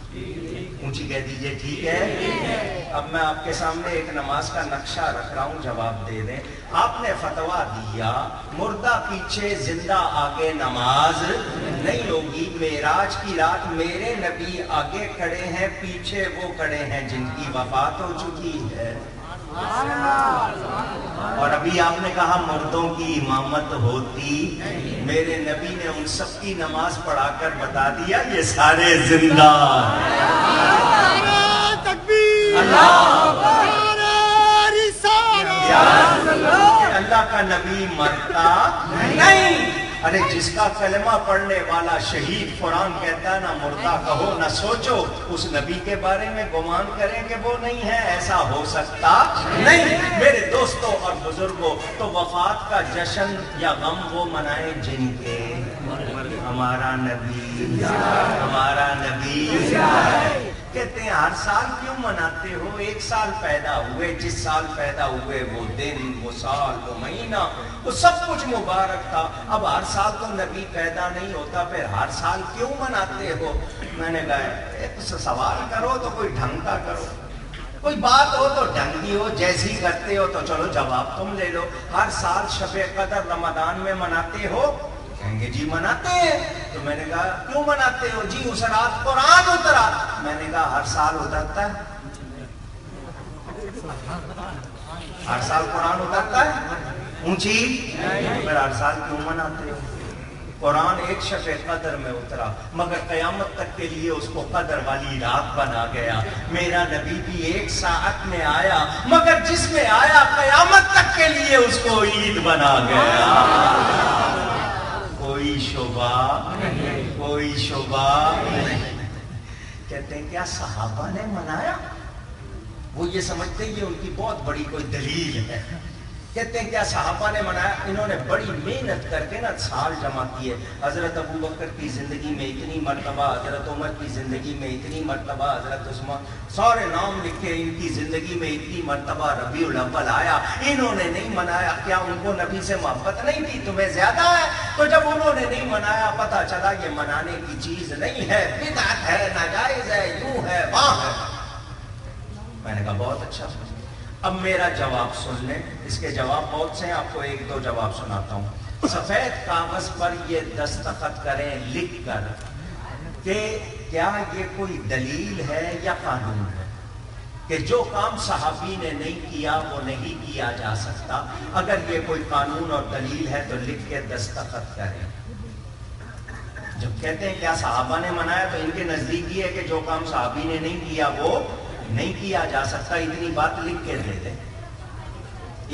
اونچی کہہ دیجئے ٹھیک ہے؟ اب میں آپ کے سامنے ایک نماز کا نقشہ رکھ رہا ہوں، جواب دے دیں۔ آپ نے فتویٰ دیا مردہ پیچھے زندہ آگے نماز نہیں ہوگی، معراج کی رات میرے نبی آگے کھڑے ہیں، پیچھے وہ کھڑے ہیں جن کی وفات ہو چکی ہے، اور ابھی آپ نے کہا مردوں کی امامت ہوتی، میرے نبی نے ان سب کی نماز پڑھا کر بتا دیا یہ سارے زندہ ہیں۔ اللہ کا نبی مرتا نہیں، ارے جس کا کلمہ پڑھنے والا شہید، قرآن کہتا ہے نہ مردہ کہو نہ سوچو، اس نبی کے بارے میں گمان کریں کہ وہ نہیں ہے، ایسا ہو سکتا نہیں۔ میرے دوستوں اور بزرگوں، تو وفات کا جشن یا غم وہ منائیں جن کے ہمارا نبی، ہمارا نبی۔ کہتے ہیں ہر سال کیوں مناتے ہو؟ 1 سال پیدا ہوئے، جس سال پیدا ہوئے وہ دن، وہ سال، وہ مہینہ، وہ سب کچھ مبارک تھا، اب ہر سال تو نبی پیدا نہیں ہوتا، پھر ہر سال کیوں مناتے ہو؟ میں نے کہا سوال کرو تو کوئی ڈھنگ کا کرو، کوئی بات ہو تو ڈھنگ کی ہو، جیسی کرتے ہو تو چلو جواب تم لے لو۔ ہر سال شب قدر رمضان میں مناتے ہو؟ کہیں گے جی مناتے ہیں۔ تو میں نے کہا کیوں مناتے ہو؟ جی اس رات قرآن اترا۔ میں نے کہا ہر سال اترتا ہے؟ ہر سال قرآن اترتا ہے؟ اونچی، پھر ہر سال کیوں مناتے ہو؟ قرآن ایک شب قدر میں اترا، مگر قیامت تک کے لیے اس کو قدر والی رات بنا گیا۔ میرا نبی بھی 1 ساعت میں آیا، مگر جس میں آیا قیامت تک کے لیے اس کو عید بنا گیا۔ کوئی شبہ، کوئی شبہ نہیں۔ کہتے ہیں کیا صحابہ نے منایا؟ وہ یہ سمجھتے ہیں یہ ان کی بہت بڑی کوئی دلیل ہے. کہتے ہیں کیا صحابہ نے منایا؟ انہوں نے بڑی محنت کر کے نا سال جمع کیے. حضرت ابو بکر کی زندگی میں اتنی مرتبہ، حضرت عمر کی زندگی میں اتنی مرتبہ، حضرت عثمان، سارے نام لکھے. ان کی زندگی میں اتنی مرتبہ ربیع الاول آیا، انہوں نے نہیں منایا. کیا ان کو نبی سے محبت نہیں تھی؟ تمہیں زیادہ ہے. تو جب انہوں نے نہیں منایا، پتہ چلا یہ منانے کی چیز نہیں ہے، بدعت ہے، ناجائز ہے، یوں ہے، وہاں ہے. میں نے کہا بہت اچھا. اب میرا جواب سن لیں. اس کے جواب بہت سے ہیں، آپ کو ایک دو جواب سناتا ہوں. سفید کاغذ پر یہ دستخط کریں لکھ کر کہ کیا یہ کوئی دلیل ہے یا قانون ہے کہ جو کام صحابی نے نہیں کیا وہ نہیں کیا جا سکتا. اگر یہ کوئی قانون اور دلیل ہے تو لکھ کے دستخط کریں. جب کہتے ہیں کیا صحابہ نے منایا تو ان کے نزدیک یہ ہے کہ جو کام صحابی نے نہیں کیا وہ نہیں کیا جا سکتا. اتنی بات لکھ کے دے دیں،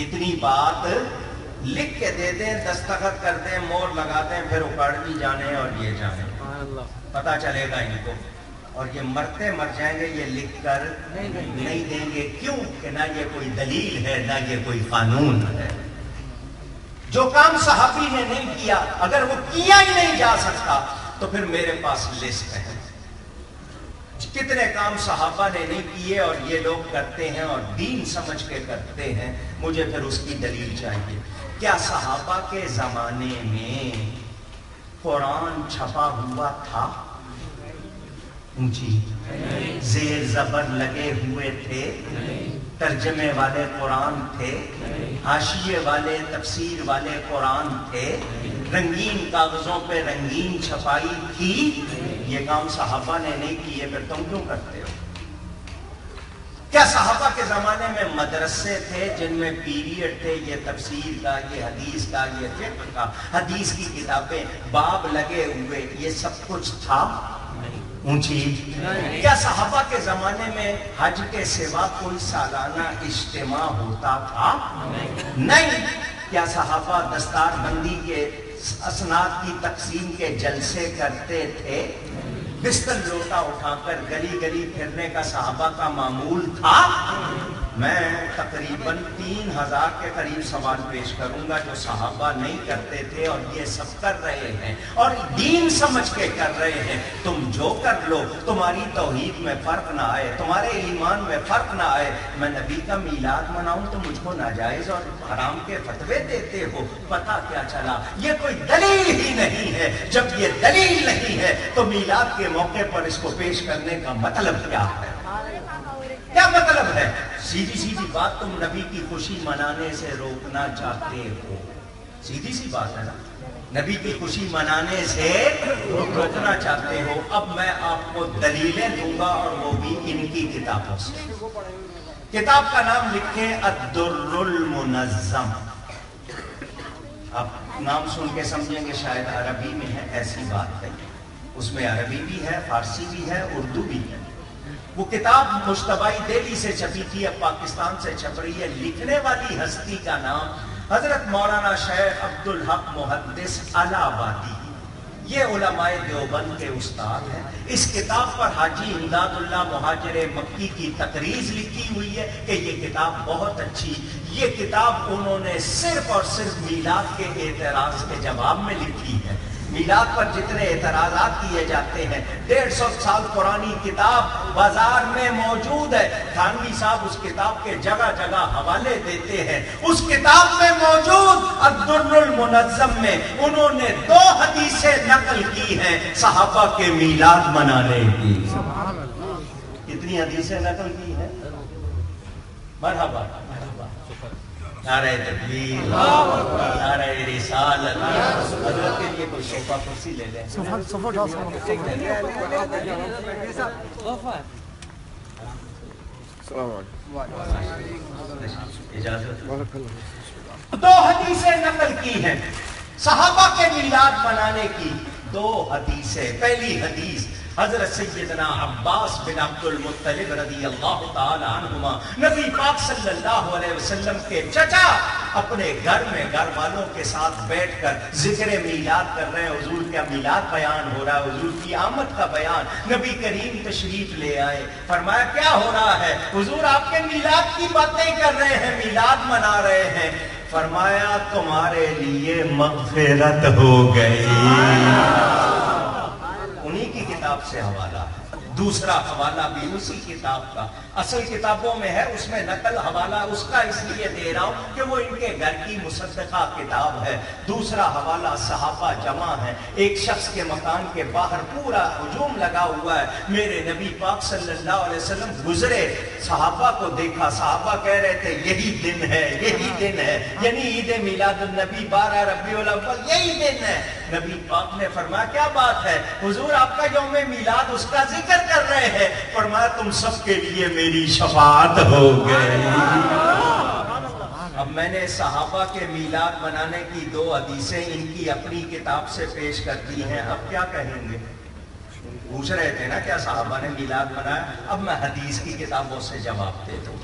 اتنی بات لکھ کے دے دیں، دستخط کر دیں، مور لگا دیں، پھر اکاڑ بھی جانے اور یہ جانے. پتا چلے گا ان کو. اور یہ مرتے مر جائیں گے یہ لکھ کر نہیں دیں گے. کیوں؟ کہ نہ یہ کوئی دلیل ہے نہ یہ کوئی قانون ہے. جو کام صحابی نے نہیں کیا، اگر وہ کیا ہی نہیں جا سکتا تو پھر میرے پاس لسٹ ہے کتنے کام صحابہ نے نہیں کیے اور یہ لوگ کرتے ہیں اور دین سمجھ کے کرتے ہیں. مجھے پھر اس کی دلیل چاہیے. کیا صحابہ کے زمانے میں قرآن چھپا ہوا تھا؟ اونچی زیر زبر لگے ہوئے تھے؟ ترجمے والے قرآن تھے؟ حاشیے والے تفسیر والے قرآن تھے؟ رنگین کاغذوں پہ رنگین چھپائی تھی؟ یہ کام صحابہ نے نہیں کیے، پھر تم کیوں کرتے ہو؟ کیا صحابہ کے زمانے میں مدرسے تھے جن میں پیریڈ تھے، یہ تفسیر کا، یہ حدیث کا، یہ فقہ کا، حدیث کی کتابیں، باب لگے ہوئے، یہ سب کچھ تھا؟ اونچی. کیا صحابہ کے زمانے میں حج کے سوا کوئی سالانہ اجتماع ہوتا تھا؟ نہیں. کیا صحابہ دستار بندی کے اسناد کی تقسیم کے جلسے کرتے تھے؟ بستر لوٹا اٹھا کر گلی گلی پھرنے کا صحابہ کا معمول تھا؟ میں تقریباً 3000 کے قریب سوال پیش کروں گا جو صحابہ نہیں کرتے تھے اور یہ سب کر رہے ہیں اور دین سمجھ کے کر رہے ہیں. تم جو کر لو، تمہاری توحید میں فرق نہ آئے، تمہارے ایمان میں فرق نہ آئے. میں نبی کا میلاد مناؤں تو مجھ کو ناجائز اور حرام کے فتوے دیتے ہو. پتہ کیا چلا؟ یہ کوئی دلیل ہی نہیں ہے. جب یہ دلیل نہیں ہے تو میلاد کے موقع پر اس کو پیش کرنے کا مطلب کیا ہے؟ کیا مطلب ہے؟ سیدھی سیدھی بات، تم نبی کی خوشی منانے سے روکنا چاہتے ہو. سیدھی سی بات ہے نا، نبی کی خوشی منانے سے روکنا چاہتے ہو. اب میں آپ کو دلیلیں دوں گا اور وہ بھی ان کی کتابوں سے. کتاب کا نام لکھیں الدر المنظم. آپ نام سن کے سمجھیں گے شاید عربی میں ہے، ایسی بات ہے. اس میں عربی بھی ہے، فارسی بھی ہے، اردو بھی ہے. وہ کتاب مشتبائی دہلی سے چھپی تھی، اب پاکستان سے چھپ رہی ہے. لکھنے والی ہستی کا نام حضرت مولانا شیخ عبدالحق محدث الہ آبادی. یہ علماء دیوبند کے استاد ہیں. اس کتاب پر حاجی امداد اللہ مہاجر مکی کی تقریض لکھی ہوئی ہے کہ یہ کتاب بہت اچھی. یہ کتاب انہوں نے صرف اور صرف میلاد کے اعتراض کے جواب میں لکھی ہے. میلاد پر جتنے اعتراضات کیے جاتے ہیں، 150 سال پرانی کتاب بازار میں موجود ہے. تھانوی صاحب اس کتاب کے جگہ جگہ حوالے دیتے ہیں. اس کتاب میں موجود الدر المنظم میں انہوں نے 2 حدیثیں نقل کی ہیں صحابہ کے میلاد منانے کی. کتنی حدیثیں نقل کی ہیں؟ مرحبا. نعرہ تکبیر، نعرہ رسالت. حضرت کے لیے کوئی صوفہ کرسی لے لیں. اجازت. 2 حدیثیں نقل کی ہیں صحابہ کے میلاد منانے کی. 2 حدیثیں. پہلی حدیث حضرت سیدنا عباس بن عبد المطلب رضی اللہ تعالی عنہما نبی پاک صلی اللہ علیہ وسلم کے چچا اپنے گھر میں گھر والوں کے ساتھ بیٹھ کر ذکر میلاد کر رہے ہیں. حضور کا میلاد بیان ہو رہا ہے, حضور کی آمد کا بیان. نبی کریم تشریف لے آئے, فرمایا کیا ہو رہا ہے؟ حضور آپ کے میلاد کی باتیں کر رہے ہیں, میلاد منا رہے ہیں. فرمایا تمہارے لیے مغفرت ہو گئی. انہی کی کتاب سے حوالہ. دوسرا حوالہ بھی اسی کتاب کا, اصل کتابوں میں ہے, اس میں نقل حوالہ اس کا اس لیے دے رہا ہوں کہ وہ ان کے گھر کی مصدقہ کتاب ہے. دوسرا حوالہ صحابہ جمع ہے, ایک شخص کے مکان کے باہر پورا ہجوم لگا ہوا ہے. میرے نبی پاک صلی اللہ علیہ وسلم گزرے, صحابہ کو دیکھا, صحابہ کہہ رہے تھے یہی دن ہے, یہی دن ہے, یعنی عید میلاد النبی 12 ربیع الاول یہی دن ہے. نبی پاک نے فرمایا کیا بات ہے حضور, آپ کا یوم میلاد اس کا ذکر کر رہے ہیں. فرمایا تم سب کے لیے میری شفاعت ہو گئی. اب میں نے صحابہ کے میلاد منانے کی 2 حدیثیں ان کی اپنی کتاب سے پیش کر دی ہیں. اب کیا کہیں گے؟ پوچھ رہے تھے نا کیا صحابہ نے میلاد منایا. اب میں حدیث کی کتابوں سے جواب دے دوں.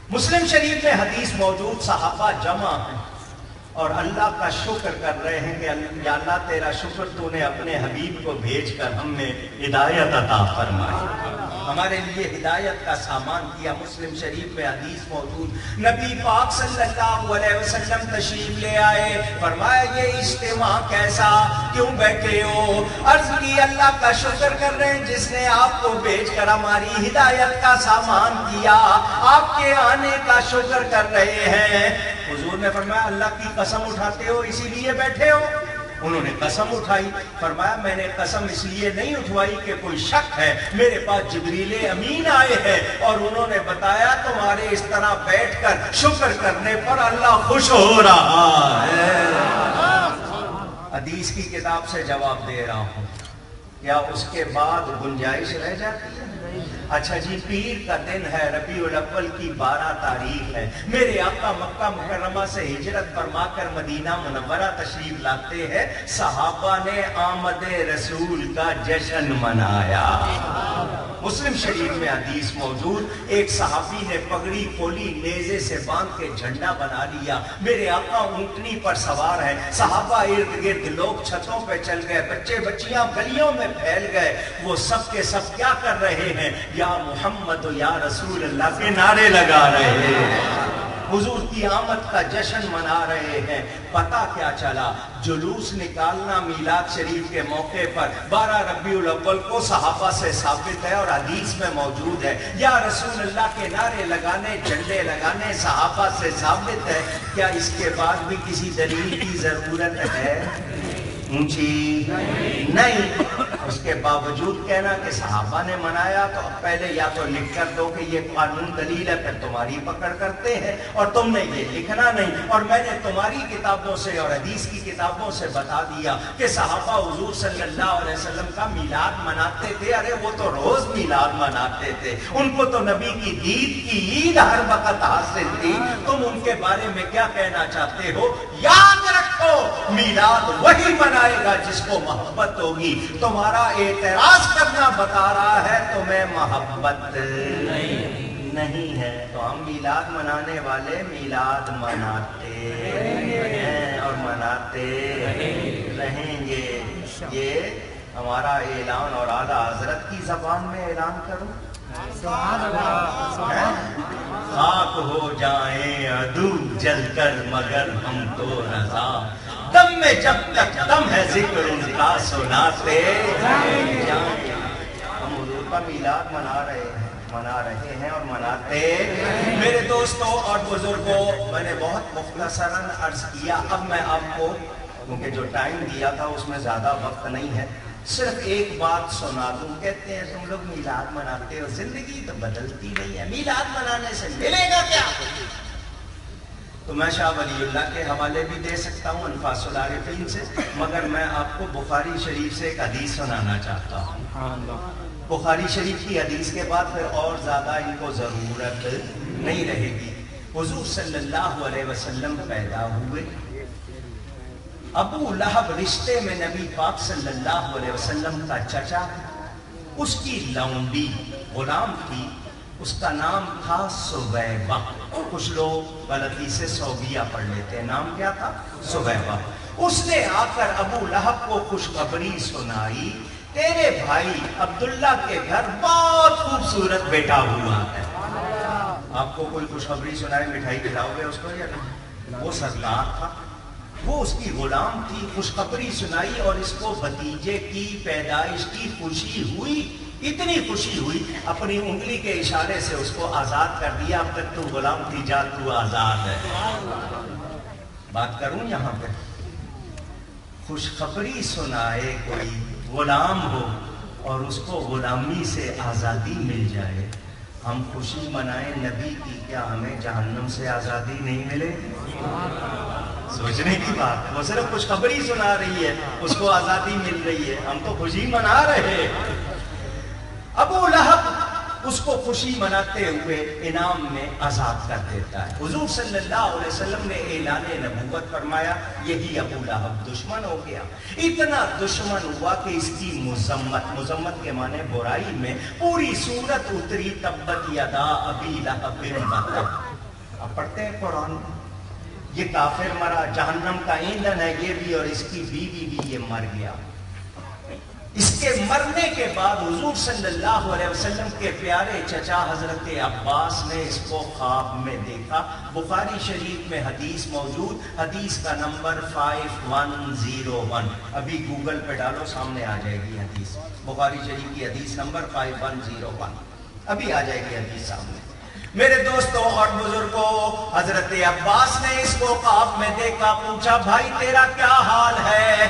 مسلم شریف میں حدیث موجود, صحابہ جمع ہیں اور اللہ کا شکر کر رہے ہیں کہ یا اللہ تیرا شکر تو نے اپنے حبیب کو بھیج کر ہم نے ہدایت عطا فرمائی, ہمارے لیے ہدایت کا سامان کیا. مسلم شریف میں حدیث موجود, نبی پاک صلی اللہ علیہ وسلم تشریف لے آئے. فرمایا یہ اجتماع کیسا, کیوں بیٹھے ہو؟ عرض کی اللہ کا شکر کر رہے ہیں جس نے آپ کو بھیج کر ہماری ہدایت کا سامان کیا, آپ کے آنے کا شکر کر رہے ہیں. حضور نے فرمایا اللہ کی قسم اٹھاتے ہو اسی لیے بیٹھے ہو؟ انہوں نے قسم اٹھائی. فرمایا میں نے قسم اس لیے نہیں اٹھوائی کہ کوئی شک ہے, میرے پاس جبریل امین آئے ہیں اور انہوں نے بتایا تمہارے اس طرح بیٹھ کر شکر کرنے پر اللہ خوش ہو رہا ہے. حدیث کی کتاب سے جواب دے رہا ہوں. کیا اس کے بعد گنجائش رہ جاتی ہے؟ اچھا جی, پیر کا دن ہے, ربیع الاول کی 12 تاریخ ہے. میرے آقا مکہ مکرمہ سے ہجرت فرما کر مدینہ منورہ تشریف لاتے ہیں. صحابہ نے آمد رسول کا جشن منایا. مسلم شریف میں حدیث موجود, ایک صحابی نے پگڑی کھولی, نیزے سے باندھ کے جھنڈا بنا لیا. میرے آقا اونٹنی پر سوار ہے, صحابہ ارد گرد, لوگ چھتوں پہ چل گئے, بچے بچیاں گلیوں میں پھیل گئے. وہ سب کے سب کیا کر رہے ہیں؟ یا محمد یا رسول اللہ کے نعرے لگا رہے ہیں, حضور کی آمد کا جشن منا رہے ہیں. پتہ کیا چلا؟ جلوس نکالنا میلاد شریف کے موقع پر 12 ربیع الاول کو صحابہ سے ثابت ہے اور حدیث میں موجود ہے. یا رسول اللہ کے نعرے لگانے, جھنڈے لگانے صحابہ سے ثابت ہے. کیا اس کے بعد بھی کسی دلیل کی ضرورت ہے؟ اونچی نہیں. اس کے باوجود کہنا کہ صحابہ نے منایا, تو اب پہلے یا تو لکھ کر دو کہ یہ قانون دلیل ہے, پھر تمہاری پکڑ کرتے ہیں, اور تم نے یہ لکھنا نہیں. اور میں نے تمہاری کتابوں سے اور حدیث کی کتابوں سے بتا دیا کہ صحابہ حضور صلی اللہ علیہ وسلم کا میلاد مناتے تھے. ارے وہ تو روز میلاد مناتے تھے, ان کو تو نبی کی دید کی عید ہر وقت حاصل تھی. تم ان کے بارے میں کیا کہنا چاہتے ہو؟ یاد رکھو میلاد وہی منائے گا جس کو محبت ہوگی. تمہارا اعتراض کرنا بتا رہا ہے تمہیں محبت نہیں ہے. تو ہم میلاد منانے والے میلاد مناتے ہیں اور مناتے رہیں گے. یہ ہمارا اعلان, اور اعلیٰ حضرت کی زبان میں اعلان کروں, خاک ہو جائیں عدو جل کر مگر ہم تو رضا, دم میں جب تک دم ہے ذکر ان کا سناتے جائیں. ہم حضور کا میلاد منا رہے ہیں اور مناتے. میرے دوستوں اور بزرگوں, میں نے بہت مختصراً عرض کیا. اب میں آپ کو, کیونکہ جو ٹائم دیا تھا اس میں زیادہ وقت نہیں ہے, صرف ایک بات سنا دوں. کہتے ہیں تم لوگ میلاد مناتے ہو, زندگی تو بدلتی نہیں ہے, میلاد منانے سے ملے گا کیا؟ تو میں شاہ ولی اللہ کے حوالے بھی دے سکتا ہوں انفاس العارفین سے, مگر میں آپ کو بخاری شریف سے ایک حدیث سنانا چاہتا ہوں. بخاری شریف کی حدیث کے بعد پھر اور زیادہ ان کو ضرورت نہیں رہے گی. حضور صلی اللہ علیہ وسلم پیدا ہوئے, ابو لہب رشتے میں نبی پاک صلی اللہ علیہ وسلم کا چچا، اس کی لونڈی غلام تھی، اس کا نام تھا سویبہ، کچھ لوگ غلطی سے سوبیہ پڑھ لیتے ہیں، نام کیا تھا؟ سویبہ۔ اس نے آ کر ابو لہب کو خوشخبری سنائی، تیرے بھائی عبداللہ کے گھر بہت خوبصورت بیٹا ہوا ہے۔ آپ کو کوئی خوشخبری سنائے مٹھائی کھلاؤ گے اس کو یا نہیں؟ وہ سردار تھا، وہ اس کی غلام تھی، خوشخبری سنائی اور اس کو بھتیجے کی پیدائش کی خوشی ہوئی، اتنی خوشی ہوئی اپنی انگلی کے اشارے سے اس کو آزاد کر دیا، اب تک تو غلام تھی، جا تو آزاد ہے۔ بات کروں یہاں پہ، خوشخبری سنائے کوئی غلام ہو اور اس کو غلامی سے آزادی مل جائے، ہم خوشی منائیں نبی کی، کیا ہمیں جہنم سے آزادی نہیں ملے؟ سوچنے کی بات، وہ صرف خوشخبری سنا رہی ہے، اس کو آزادی مل رہی ہے، ہم تو خوشی منا رہے۔ ابو لہب اس کو خوشی مناتے ہوئے انعام میں آزاد کر دیتا ہے۔ حضور صلی اللہ علیہ وسلم نے اعلان نبوت فرمایا، یہی ابو لہب دشمن ہو گیا، اتنا دشمن ہوا کہ اس کی مذمت کے معنی برائی میں پوری سورت اتری، تبت یدا ابی لہب وتب۔ آپ پڑھتے ہیں قرآن میں، یہ کافر مرا، جہنم کا ایندھن ہے یہ بھی، اور اس کی بیوی بھی، یہ مر گیا۔ اس کے مرنے کے بعد حضور صلی اللہ علیہ وسلم کے پیارے چچا حضرت عباس نے اس کو خواب میں دیکھا۔ بخاری شریف میں حدیث موجود، حدیث کا نمبر 5101، ابھی گوگل پہ ڈالو سامنے آ جائے گی حدیث، بخاری شریف کی حدیث نمبر 5101، ابھی آ جائے گی حدیث سامنے۔ میرے دوستوں اور بزرگوں، حضرت عباس نے اس کو خواب میں دیکھا، پوچھا بھائی تیرا کیا حال ہے؟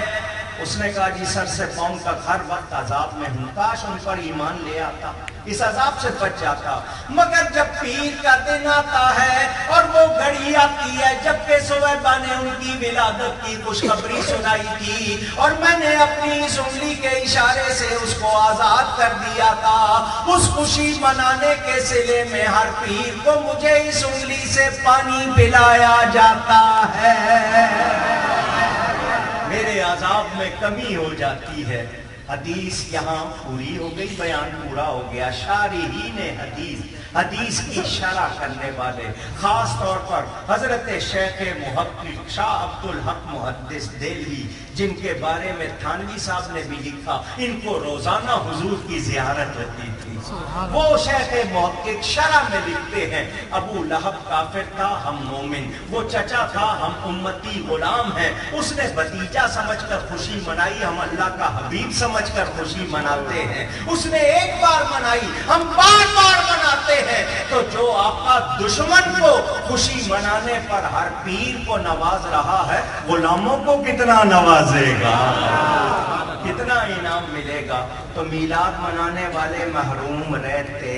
اس نے کہا جی سر سے پاؤں تک ہر وقت عذاب میں ہوں، کاش ان پر ایمان لے آتا، اس عذاب سے بچ جاتا، مگر جب پیر کا دن آتا ہے اور وہ گھڑی آتی ہے جبکہ سویبہ نے ان کی ولادت کی خوشخبری سنائی تھی اور میں نے اپنی اس انگلی کے اشارے سے اس کو آزاد کر دیا تھا، اس خوشی منانے کے صلے میں ہر پیر کو مجھے اس انگلی سے پانی پلایا جاتا ہے، میرے عذاب میں کمی ہو جاتی ہے۔ حدیث یہاں پوری ہو گئی، بیان پورا ہو گیا۔ شارحین حدیث کی شرح کرنے والے، خاص طور پر حضرت شیخ محقق شاہ عبدالحق محدث دہلوی، جن کے بارے میں تھانوی صاحب نے بھی لکھا، ان کو روزانہ حضور کی زیارت ہوتی تھی۔ وہ شیخ محقق شرح میں لکھتے ہیں، ابو لہب کافر تھا، ہم مومن، وہ چچا تھا، ہم امتی غلام ہیں، اس نے بھتیجا سمجھ کر خوشی منائی، ہم اللہ کا حبیب سمجھ کر خوشی مناتے ہیں، اس نے ایک بار منائی، ہم بار بار مناتے ہیں، تو جو آقا دشمن کو خوشی منانے پر ہر پیر کو نواز رہا ہے، غلاموں کو کتنا نوازے گا، کتنا انعام ملے گا۔ تو میلاد منانے والے محروم رہتے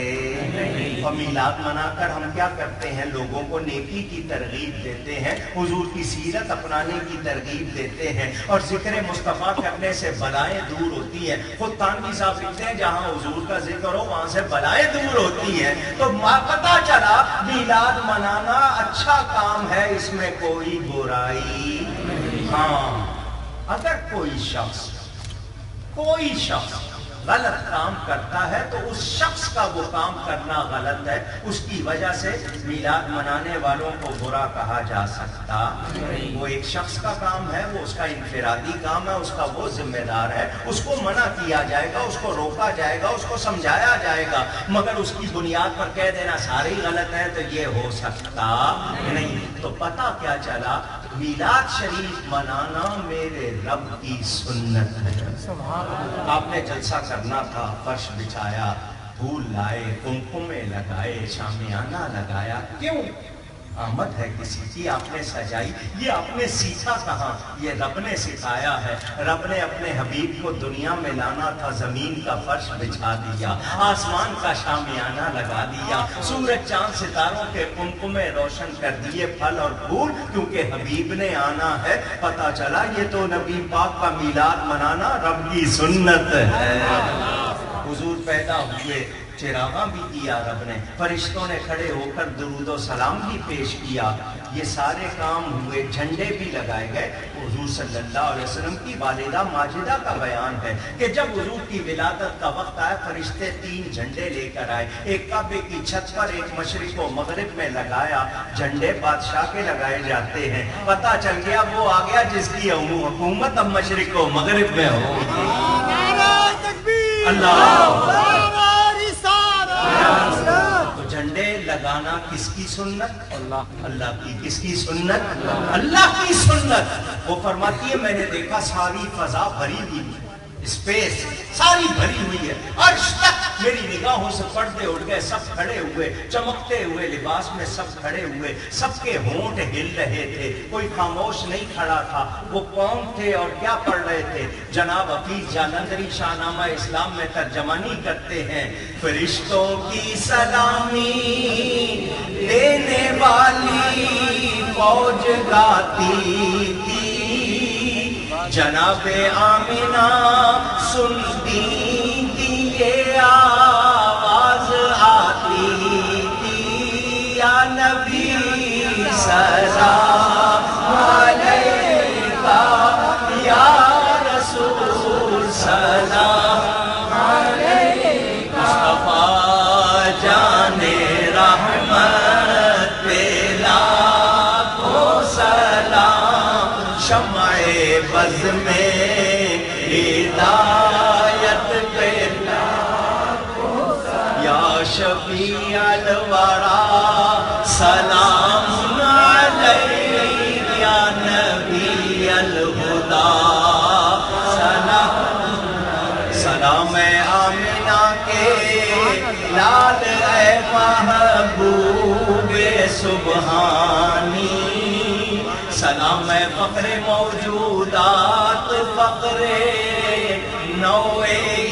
نہیں، اور میلاد منا کر ہم کیا کرتے ہیں؟ لوگوں کو نیکی کی ترغیب دیتے ہیں، حضور کی سیرت اپنانے کی ترغیب دیتے ہیں، اور ذکر مصطفیٰ کرنے سے بلائیں دور ہوتی ہیں۔ خود تھانوی صاحب لکھتے ہیں جہاں حضور کا ذکر ہو وہاں سے بلائیں دور ہوتی ہیں۔ تو پتہ چلا میلاد منانا اچھا کام ہے، اس میں کوئی برائی ہاں، اگر کوئی شخص غلط کام کرتا ہے تو اس شخص کا وہ کام کرنا غلط ہے، اس کی وجہ سے میلاد منانے والوں کو برا کہا جا سکتا نہیں۔ وہ ایک شخص کا کام ہے، وہ اس کا انفرادی کام ہے، اس کا وہ ذمہ دار ہے، اس کو منع کیا جائے گا، اس کو روکا جائے گا، اس کو سمجھایا جائے گا، مگر اس کی بنیاد پر کہہ دینا سارے ہی غلط ہے تو یہ ہو سکتا نہیں۔ تو پتہ کیا چلا؟ میلاد شریف منانا میرے رب کی سنت ہے۔ آپ نے جلسہ کرنا تھا، فرش بچھایا، پھول لائے، کمکمے لگائے، شامیانہ لگایا، کیوں؟ آمد ہے کسی کی، آپ نے سجائی، یہ آپ نے سیکھا کہاں؟ یہ رب نے سکھایا ہے۔ رب نے اپنے حبیب کو دنیا میں لانا تھا، زمین کا فرش بچھا دیا، آسمان کا شامیانہ لگا دیا، سورج چاند ستاروں کے کمکمے روشن کر دیے، پھل اور پھول، کیونکہ حبیب نے آنا ہے۔ پتہ چلا یہ تو نبی پاک کا میلاد منانا رب کی سنت ہے۔ حضور پیدا ہوئے، چراغاں بھی کیا رب نے، فرشتوں نے کھڑے ہو کر درود و سلام بھی پیش کیا، یہ سارے کام ہوئے، جھنڈے بھی لگائے گئے۔ حضور صلی اللہ علیہ وسلم کی والدہ ماجدہ کا بیان ہے کہ جب حضور کی ولادت کا وقت آیا، فرشتے 3 جھنڈے لے کر آئے، ایک کعبے کی چھت پر، ایک مشرق و مغرب میں لگایا۔ جھنڈے بادشاہ کے لگائے جاتے ہیں، پتہ چل گیا وہ آ گیا جس کی حکومت اب مشرق و مغرب میں ہوگی۔ اللہ تو جھنڈے لگانا کس کی سنت؟ اللہ کی۔ کس کی سنت؟ اللہ کی سنت۔ وہ فرماتی ہے میں نے دیکھا ساری فضا بھری ہوئی، اسپیس ساری بھری ہوئی ہے، عرش تک میری نگاہوں سے پردے اٹھ گئے، سب کھڑے ہوئے، چمکتے ہوئے لباس میں سب کھڑے ہوئے، سب کے ہونٹ ہل رہے تھے، کوئی خاموش نہیں کھڑا تھا۔ وہ کون تھے اور کیا پڑھ رہے تھے؟ جناب حفیظ جالندھری شاہ نامہ اسلام میں ترجمانی کرتے ہیں، فرشتوں کی سلامی دینے والی فوج گاتی تھی، جناب آمینہ سنتی تھی یہ آواز آتی تھی، یا نبی سلام علیکہ، یا رسول سلام علیکہ، مصطفیٰ جان رحمت پہ لاکھوں سلام، شمع بز میں ہدایت پہ یا شفیع الورا سلام علیک، یا نبی الہدا سلام آمنہ کے لال اے محبوب سبحانی، سلام اے فخر موجودات، فخر نوع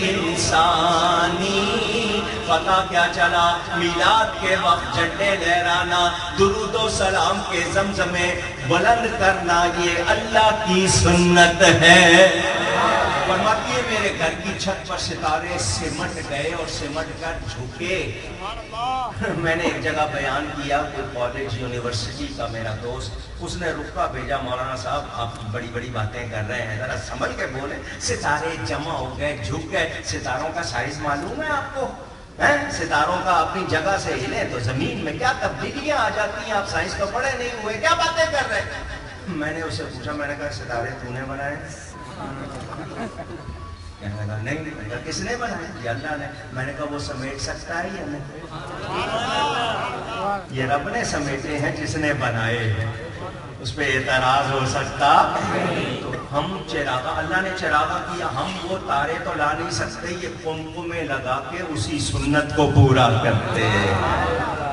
انسانی۔ پتہ کیا چلا؟ میلاد کے وقت جھنڈے لہرانا، درود و سلام کے زمزمے بلند کرنا، یہ اللہ کی سنت ہے۔ فرماتی ہے میرے گھر کی چھت پر ستارے سمٹ گئے اور سمٹ کر جھکے۔ میں نے ایک جگہ بیان کیا، کوئی کالج یونیورسٹی کا میرا دوست، اس نے رکا بھیجا، مولانا صاحب آپ بڑی بڑی باتیں کر رہے ہیں، ذرا سنبھل کے بولیں۔ ستارے جمع ہو گئے، جھک گئے۔ ستاروں کا سائز معلوم ہے آپ کو؟ ستاروں کا اپنی جگہ سے ہلے تو زمین میں کیا تبدیلیاں آ جاتی ہیں، آپ سائنس تو پڑھے نہیں ہوئے، کیا باتیں کر رہے ہیں؟ میں نے اسے پوچھا، میں نے کہا ستارے تو نے بنائے؟ کہنے لگا نہیں۔ میں نے کہا کس نے بنائے؟ یہ اللہ نے۔ میں نے کہا وہ سمیٹ سکتا ہے یا نہیں؟ یہ رب نے سمیٹے ہیں جس نے بنائے ہیں، اس پہ اعتراض ہو سکتا؟ تو ہم چراغا، اللہ نے چراغا کیا، ہم وہ تارے تو لا نہیں سکتے، یہ قمقمے لگا کے اسی سنت کو پورا کرتے ہیں۔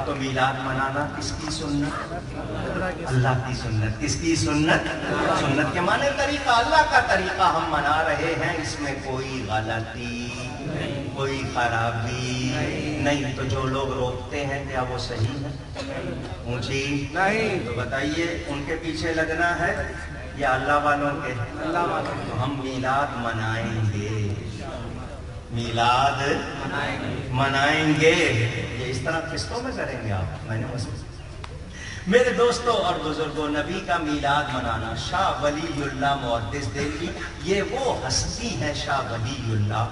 تو میلاد منانا کس کی سنت؟ اللہ کی سنت۔ کس کی سنت؟ سنت کے معنی طریقہ، اللہ کا طریقہ ہم منا رہے ہیں، اس میں کوئی غلطی، کوئی خرابی نہیں۔ تو جو لوگ روکتے ہیں کیا وہ صحیح ہے؟ اونچی نہیں تو بتائیے ان کے پیچھے لگنا ہے یا اللہ والوں کے؟ تو ہم میلاد منائیں گے، میلاد منائیں گے۔ یہ اس طرح قسطوں میں کریں گے آپ؟ میں نے میرے دوستوں اور بزرگوں، نبی کا میلاد منانا۔ شاہ ولی اللہ محدث دہلوی، یہ وہ ہستی ہے شاہ ولی اللہ۔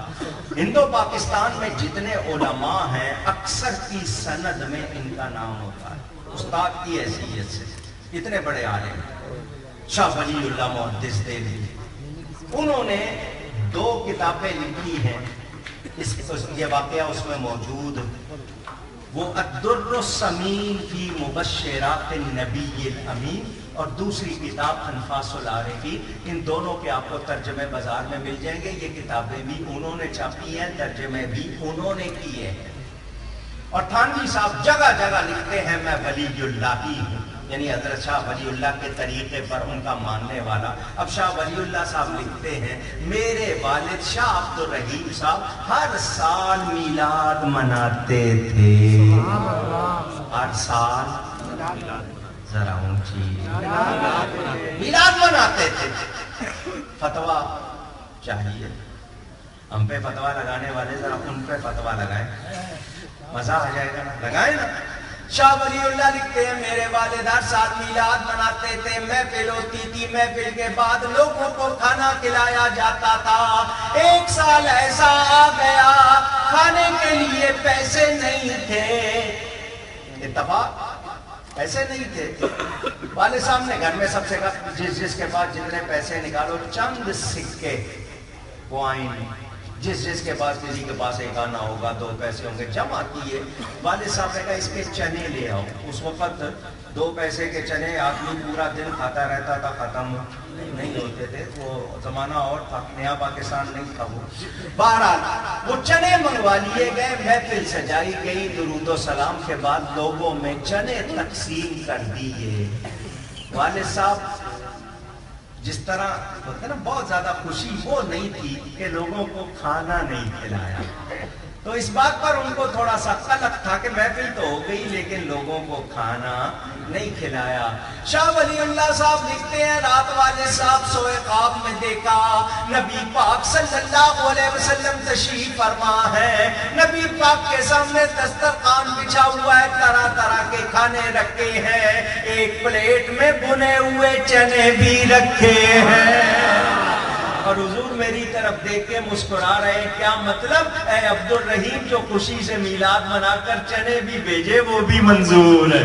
ہندو پاکستان میں جتنے علماء ہیں اکثر کی سند میں ان کا نام ہوتا ہے، استاد کی حیثیت سے، اتنے بڑے عالم شاہ ولی اللہ محدث دہلوی۔ انہوں نے 2 کتابیں لکھی ہیں، یہ واقعہ اس میں موجود، وہ الدر الثمین فی مبشرات النبی الامین اور دوسری کتاب انفاس العارفین۔ ان دونوں کے آپ کو ترجمے بازار میں مل جائیں گے۔ یہ کتابیں بھی انہوں نے چھاپی ہیں، ترجمے بھی انہوں نے کیے ہیں۔ اور تھانوی صاحب جگہ جگہ لکھتے ہیں میں ولی اللہ ہی ہوں، یعنی حضرت شاہ ولی اللہ کے طریقے پر ان کا ماننے والا۔ اب شاہ ولی اللہ صاحب لکھتے ہیں میرے والد شاہ عبد الرحیم صاحب ہر سال میلاد مناتے تھے، ہر سال، ذرا اونچی، میلاد مناتے تھے۔ فتویٰ چاہیے، ہم پہ فتویٰ لگانے والے ذرا ان پہ فتویٰ لگائیں، مزہ آ جائے گا نا، لگائیں نا۔ شاہ ولی اللہ لکھتے ہیں میرے والد ہر سال میلاد مناتے تھے، محفل ہوتی تھی، محفل کے بعد لوگوں کو کھانا کھلایا جاتا تھا۔ ایک سال ایسا آ گیا کھانے کے لیے پیسے نہیں تھے، اتفاق پیسے نہیں تھے۔ والد صاحب نے گھر میں سب سے کہا جس کے پاس جتنے پیسے نکالو، چند سکے کوائن، جس کے پاس کسی کے پاس ایک آنا ہوگا، 2 پیسے ہوں گے، جمع کیے۔ والد صاحب نے کہا اس کے چنے لے آؤ۔ اس وقت 2 پیسے کے چنے آدمی پورا دن کھاتا رہتا تھا، ختم نہیں ہوتے تھے، وہ زمانہ اور تھا، نیا پاکستان نہیں تھا وہ۔ بہرحال وہ چنے منگوا لیے گئے، محفل سجائی گئی، درود و سلام کے بعد لوگوں میں چنے تقسیم کر دیے۔ والد صاحب جس طرح ہوتا ہے نا بہت زیادہ خوشی وہ نہیں تھی کہ لوگوں کو کھانا نہیں کھلایا، تو اس بات پر ان کو تھوڑا سا قلق تھا کہ محفل تو ہو گئی لیکن لوگوں کو کھانا نہیں کھلایا۔ شاہ ولی اللہ صاحب لکھتے ہیں رات والد صاحب سوئے، خواب میں دیکھا نبی پاک صلی اللہ علیہ وسلم تشریف فرما ہے، نبی پاک کے سامنے دسترخوان بچھا ہوا ہے، طرح طرح کے کھانے رکھے ہیں، ایک پلیٹ میں بنے ہوئے چنے بھی رکھے ہیں، اور حضور میری طرف دیکھ کے مسکرا رہے ہیں۔ کیا مطلب؟ اے عبد الرحیم جو خوشی سے میلاد منا کر چنے بھی بھیجے وہ بھی منظور ہے۔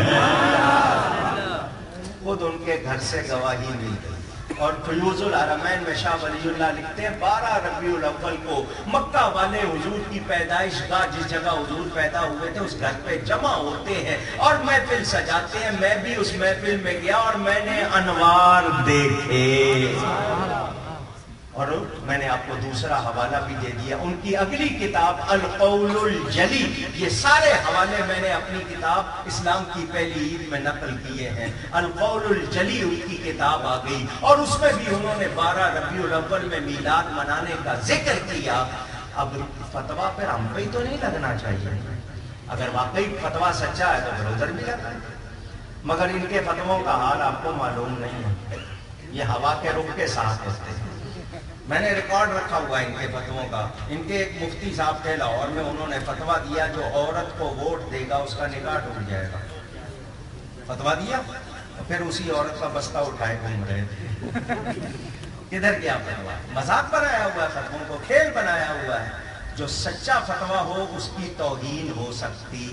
خود ان کے گھر سے گواہی مل گئی۔ اور فیوز الحرمین میں شاہ ولی اللہ لکھتے ہیں 12 ربیع الاول کو مکہ والے حضور کی پیدائش گاہ جس جگہ حضور پیدا ہوئے تھے اس گھر پہ جمع ہوتے ہیں اور محفل سجاتے ہیں۔ میں بھی اس محفل میں گیا اور میں نے انوار دیکھے، اور میں نے آپ کو دوسرا حوالہ بھی دے دیا۔ ان کی اگلی کتاب القول الجلی، یہ سارے حوالے میں نے اپنی کتاب اسلام کی پہلی عید میں نقل کیے ہیں۔ القول الجلی ان کی کتاب آ گئی اور اس میں بھی انہوں نے 12 ربیع الاول میں میلاد منانے کا ذکر کیا۔ اب فتویٰ پھر ہم پہ ہی تو نہیں لگنا چاہیے، اگر واقعی فتویٰ سچا ہے تو پھر ادھر بھی لگا ہے، مگر ان کے فتووں کا حال آپ کو معلوم نہیں ہے، یہ ہوا کے رخ کے ساتھ ہوتے ہیں۔ میں نے ریکارڈ رکھا ہوا ان کے فتووں کا۔ ان کے ایک مفتی صاحب تھے لاہور میں، انہوں نے فتویٰ دیا جو عورت کو ووٹ دے گا اس کا نکاح ٹوٹ جائے گا، فتویٰ دیا، پھر اسی عورت کا بستہ اٹھائے گھوم رہے تھے۔ کدھر گیا فتویٰ؟ مذاق بنایا ہوا ہے، فتووں کو کھیل بنایا ہوا ہے۔ جو سچا فتویٰ ہو اس کی توہین ہو سکتی،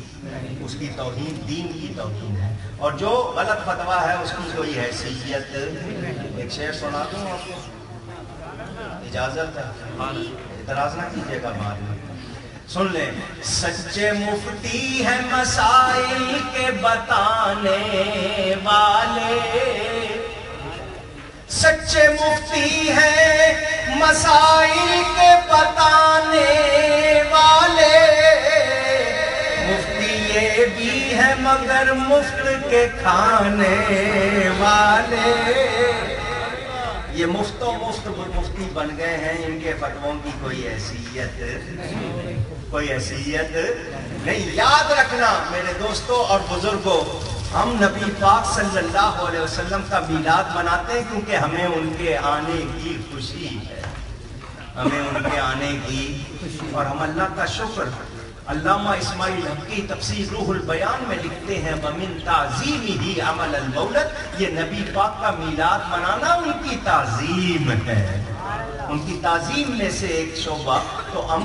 اس کی توہین دین کی توہین ہے، اور جو غلط فتویٰ ہے اس کی کوئی حیثیت۔ ایک شعر سنا دوں آپ کو، اجازت ہے؟ اعتراض نہ کیجیے گا بعد میں، سن لیں۔ سچے مفتی ہیں مسائل کے بتانے والے، سچے مفتی ہیں مسائل کے بتانے والے، مفتی یہ بھی ہے مگر مفت کے کھانے والے۔ یہ مفت و مفت مفتی بن گئے ہیں، ان کے فتووں کی کوئی حیثیت نہیں۔ یاد رکھنا میرے دوستوں اور بزرگوں، ہم نبی پاک صلی اللہ علیہ وسلم کا میلاد مناتے ہیں کیونکہ ہمیں ان کے آنے کی خوشی ہے، ہمیں ان کے آنے کی، اور ہم اللہ کا شکر۔ علامہ اسماعیل حقی تفسیر روح البیان میں لکھتے ہیں وَمِن تَعْظِيمِهِ عَمَلَ الْمَوْلَدِ، یہ نبی پاک کا میلاد منانا ان کی تعظیم ہے، ان کی تعظیم میں سے ایک شعبہ۔ تو ہم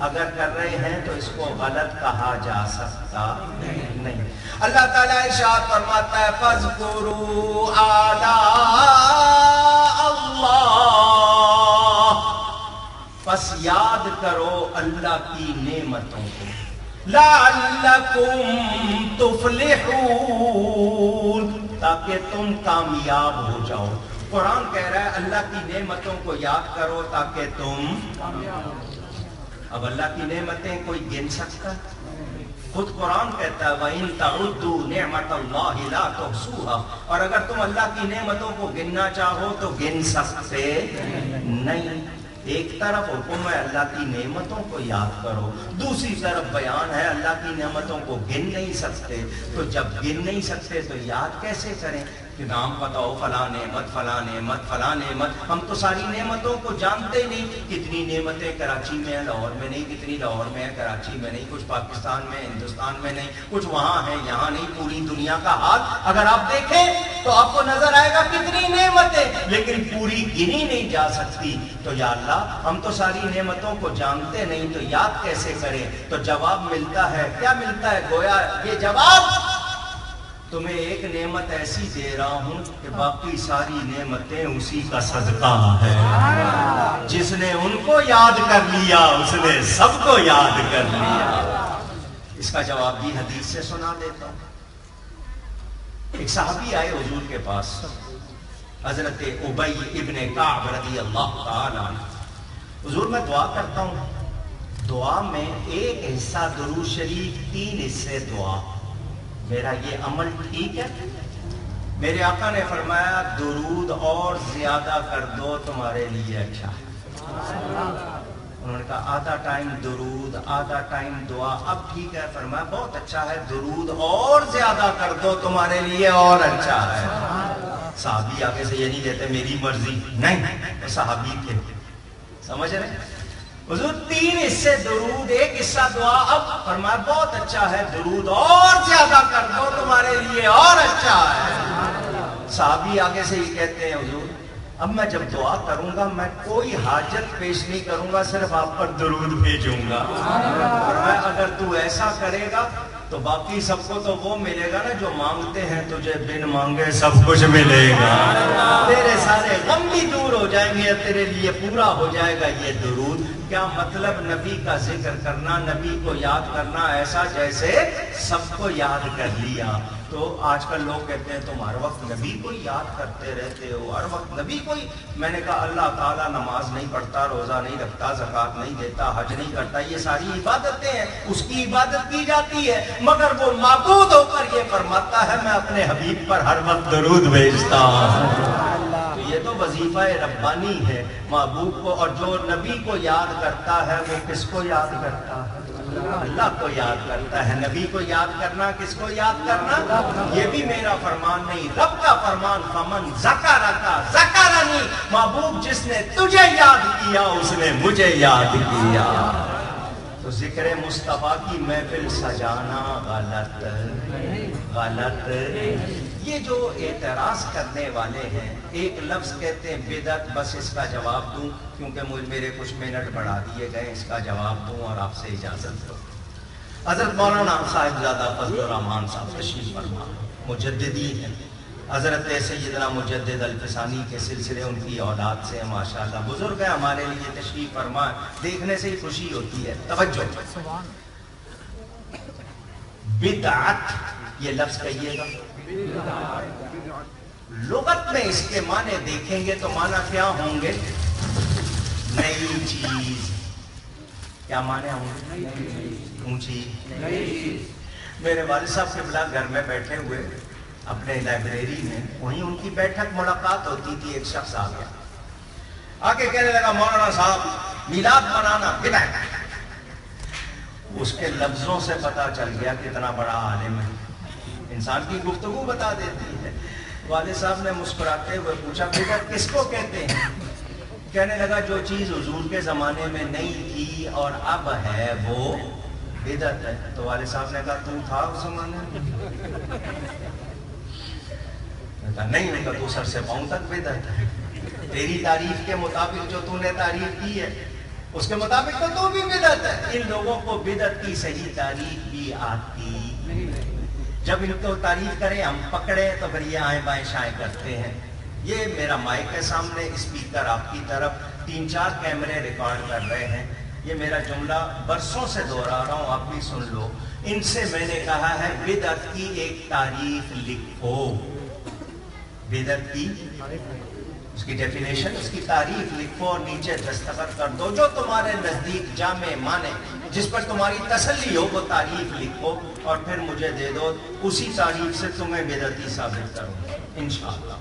اگر کر رہے ہیں تو اس کو غلط کہا جا سکتا نہیں۔ اللہ تعالیٰ ارشاد فرماتا ہے فَاذْكُرُوا آلَاءَ اللَّهِ، پس یاد کرو اللہ کی نعمتوں کو، لَعَلَّكُمْ تُفْلِحُونَ، تاکہ تم کامیاب ہو جاؤ۔ قرآن کہہ رہا ہے اللہ کی نعمتوں کو یاد کرو تاکہ تم کامیاب ہو جاؤ۔ اب اللہ کی نعمتیں کوئی گن سکتا ہے؟ خود قرآن کہتا ہے وَإِن تَعُدُّوا نِعْمَتَ اللَّهِ لَا تُحْصُوهَا، اور اگر تم اللہ کی نعمتوں کو گننا چاہو تو گن سکتے نہیں۔ ایک طرف حکم ہے اللہ کی نعمتوں کو یاد کرو، دوسری طرف بیان ہے اللہ کی نعمتوں کو گن نہیں سکتے، تو جب گن نہیں سکتے تو یاد کیسے کریں؟ کہ نام بتاؤ فلاں نعمت فلاں نعمت فلاں نعمت. ہم تو ساری نعمتوں کو جانتے نہیں. کتنی نعمتیں کراچی میں ہیں لاہور میں نہیں, کتنی لاہور میں ہے کراچی میں نہیں, کچھ پاکستان میں ہندوستان میں نہیں, کچھ وہاں ہے یہاں نہیں. پوری دنیا کا حال اگر آپ دیکھیں تو آپ کو نظر آئے گا کتنی نعمتیں, لیکن پوری گنی نہیں جا سکتی. تو یا اللہ ہم تو ساری نعمتوں کو جانتے نہیں تو یاد کیسے کریں. تو جواب ملتا ہے, کیا ملتا ہے؟ گویا یہ جواب تمہیں ایک نعمت ایسی دے رہا ہوں کہ باقی ساری نعمتیں اسی کا صدقہ ہے. جس نے ان کو یاد کر لیا اس نے سب کو یاد کر لیا. اس کا جواب بھی حدیث سے سنا دیتا ہوں. ایک صحابی آئے حضور کے پاس, حضرت ابی ابن کعب رضی اللہ تعالی عنہ. حضور میں دعا کرتا ہوں, دعا میں ایک حصہ درود شریف, 3 حصے دعا, میرا یہ عمل ٹھیک ہے؟ میرے آقا نے فرمایا درود اور زیادہ کر دو تمہارے لیے اچھا ہے. انہوں نے کہا آدھا ٹائم درود آدھا ٹائم دعا, اب ٹھیک ہے. فرمایا بہت اچھا ہے, درود اور زیادہ کر دو تمہارے لیے اور اچھا ہے. صحابی آگے سے یہ نہیں کہتے میری مرضی, نہیں, صحابی تھے, سمجھ رہے. حضور 3 حصے درود 1 حصہ دعا. اب فرمایا بہت اچھا ہے, درود اور زیادہ کر دو تمہارے لیے اور اچھا ہے. صحابی آگے سے یہ کہتے ہیں حضور اب میں جب دعا کروں گا میں کوئی حاجت پیش نہیں کروں گا, صرف آپ پر درود بھیجوں گا. فرمایا اگر تو ایسا کرے گا تو باقی سب کو تو وہ ملے گا نا جو مانگتے ہیں تجھے, بن مانگے سب کچھ ملے گا. تیرے سارے غم بھی دور ہو جائیں گے, تیرے لیے پورا ہو جائے گا یہ درود. کیا مطلب نبی کا ذکر کرنا, نبی کو یاد کرنا ایسا جیسے سب کو یاد کر لیا. تو آج کل لوگ کہتے ہیں تم ہر وقت نبی کو یاد کرتے رہتے ہو, ہر وقت نبی کو. میں نے کہا اللہ تعالیٰ نماز نہیں پڑھتا, روزہ نہیں رکھتا, زکوٰۃ نہیں دیتا, حج نہیں کرتا, یہ ساری عبادتیں ہیں, اس کی عبادت کی جاتی ہے, مگر وہ معبود ہو کر یہ فرماتا ہے میں اپنے حبیب پر ہر وقت درود بھیجتا ہوں. تو یہ تو وظیفہ ربانی ہے محبوب کو. اور جو نبی کو یاد کرتا ہے وہ کس کو یاد کرتا ہے؟ اللہ کو یاد کرتا ہے. نبی کو یاد کرنا, کس کو یاد کرنا؟ یہ بھی میرا فرمان نہیں, رب کا فرمان. فمن ذکرک ذکرنی, محبوب جس نے تجھے یاد کیا اس نے مجھے یاد کیا. تو ذکر مصطفیٰ کی محفل سجانا غلط غلط. یہ جو اعتراض کرنے والے ہیں, ایک لفظ کہتے ہیں بدعت, بس اس کا جواب دوں کیونکہ میرے کچھ منٹ بڑھا دیے گئے, اس کا جواب دوں اور آپ سے اجازت دو. حضرت مولانا صاحبزادہ فضل الرحمان صاحب تشریف فرما, مجددی ہیں. حضرت سیدنا مجدد الفسانی کے سلسلے ان کی اولاد سے ماشاءاللہ بزرگ ہیں, ہمارے لیے تشریف فرما, دیکھنے سے ہی خوشی ہوتی ہے. توجہ, بدعت یہ لفظ کہیے گا. لغت میں اس کے معنی دیکھیں گے تو معنی کیا ہوں گے؟ نئی چیز. کیا معنی ہوں گے؟ اونچی. میرے والد صاحب کے بلا گھر میں بیٹھے ہوئے اپنے لائبریری میں, وہیں ان کی بیٹھک ملاقات ہوتی تھی. ایک شخص آ گیا, آ کے کہنے لگا مولانا صاحب میلاد منانا بدعت. اس کے لفظوں سے پتا چل گیا کتنا بڑا عالم ہے, انسان کی گفتگو بتا دیتی ہے. والد صاحب نے مسکراتے ہوئے پوچھا بدعت کس کو کہتے ہیں؟ کہنے لگا جو چیز حضور کے زمانے میں نہیں تھی اور اب ہے وہ بدعت ہے. تو والد صاحب نے کہا تو تھا اس زمانے میں؟ نہیں, نے کہا تو سر سے پاؤں تک بدعت ہے. تیری تعریف کے مطابق جو تو نے تعریف کی ہے اس کے مطابق تو بھی بدعت ہے. ان لوگوں کو بدعت کی صحیح تعریف بھی آتی نہیں. جب ان کو تعریف کریں ہم پکڑے تو پھر یہ آئیں بائیں شائیں کرتے ہیں. یہ میرا مائک ہے سامنے, اسپیکر آپ کی طرف, 3-4 کیمرے ریکارڈ کر رہے ہیں. یہ میرا جملہ برسوں سے دوہرا رہا ہوں, آپ بھی سن لو. ان سے میں نے کہا ہے بدعت کی ایک تعریف لکھو. بدعت کی اس کی ڈیفینیشن, اس کی تعریف لکھو اور نیچے دستخط کر دو. جو تمہارے نزدیک جامع مانے, جس پر تمہاری تسلی ہو وہ تعریف لکھو اور پھر مجھے دے دو. اسی تعریف سے تمہیں بدعتی ثابت کروں انشاءاللہ.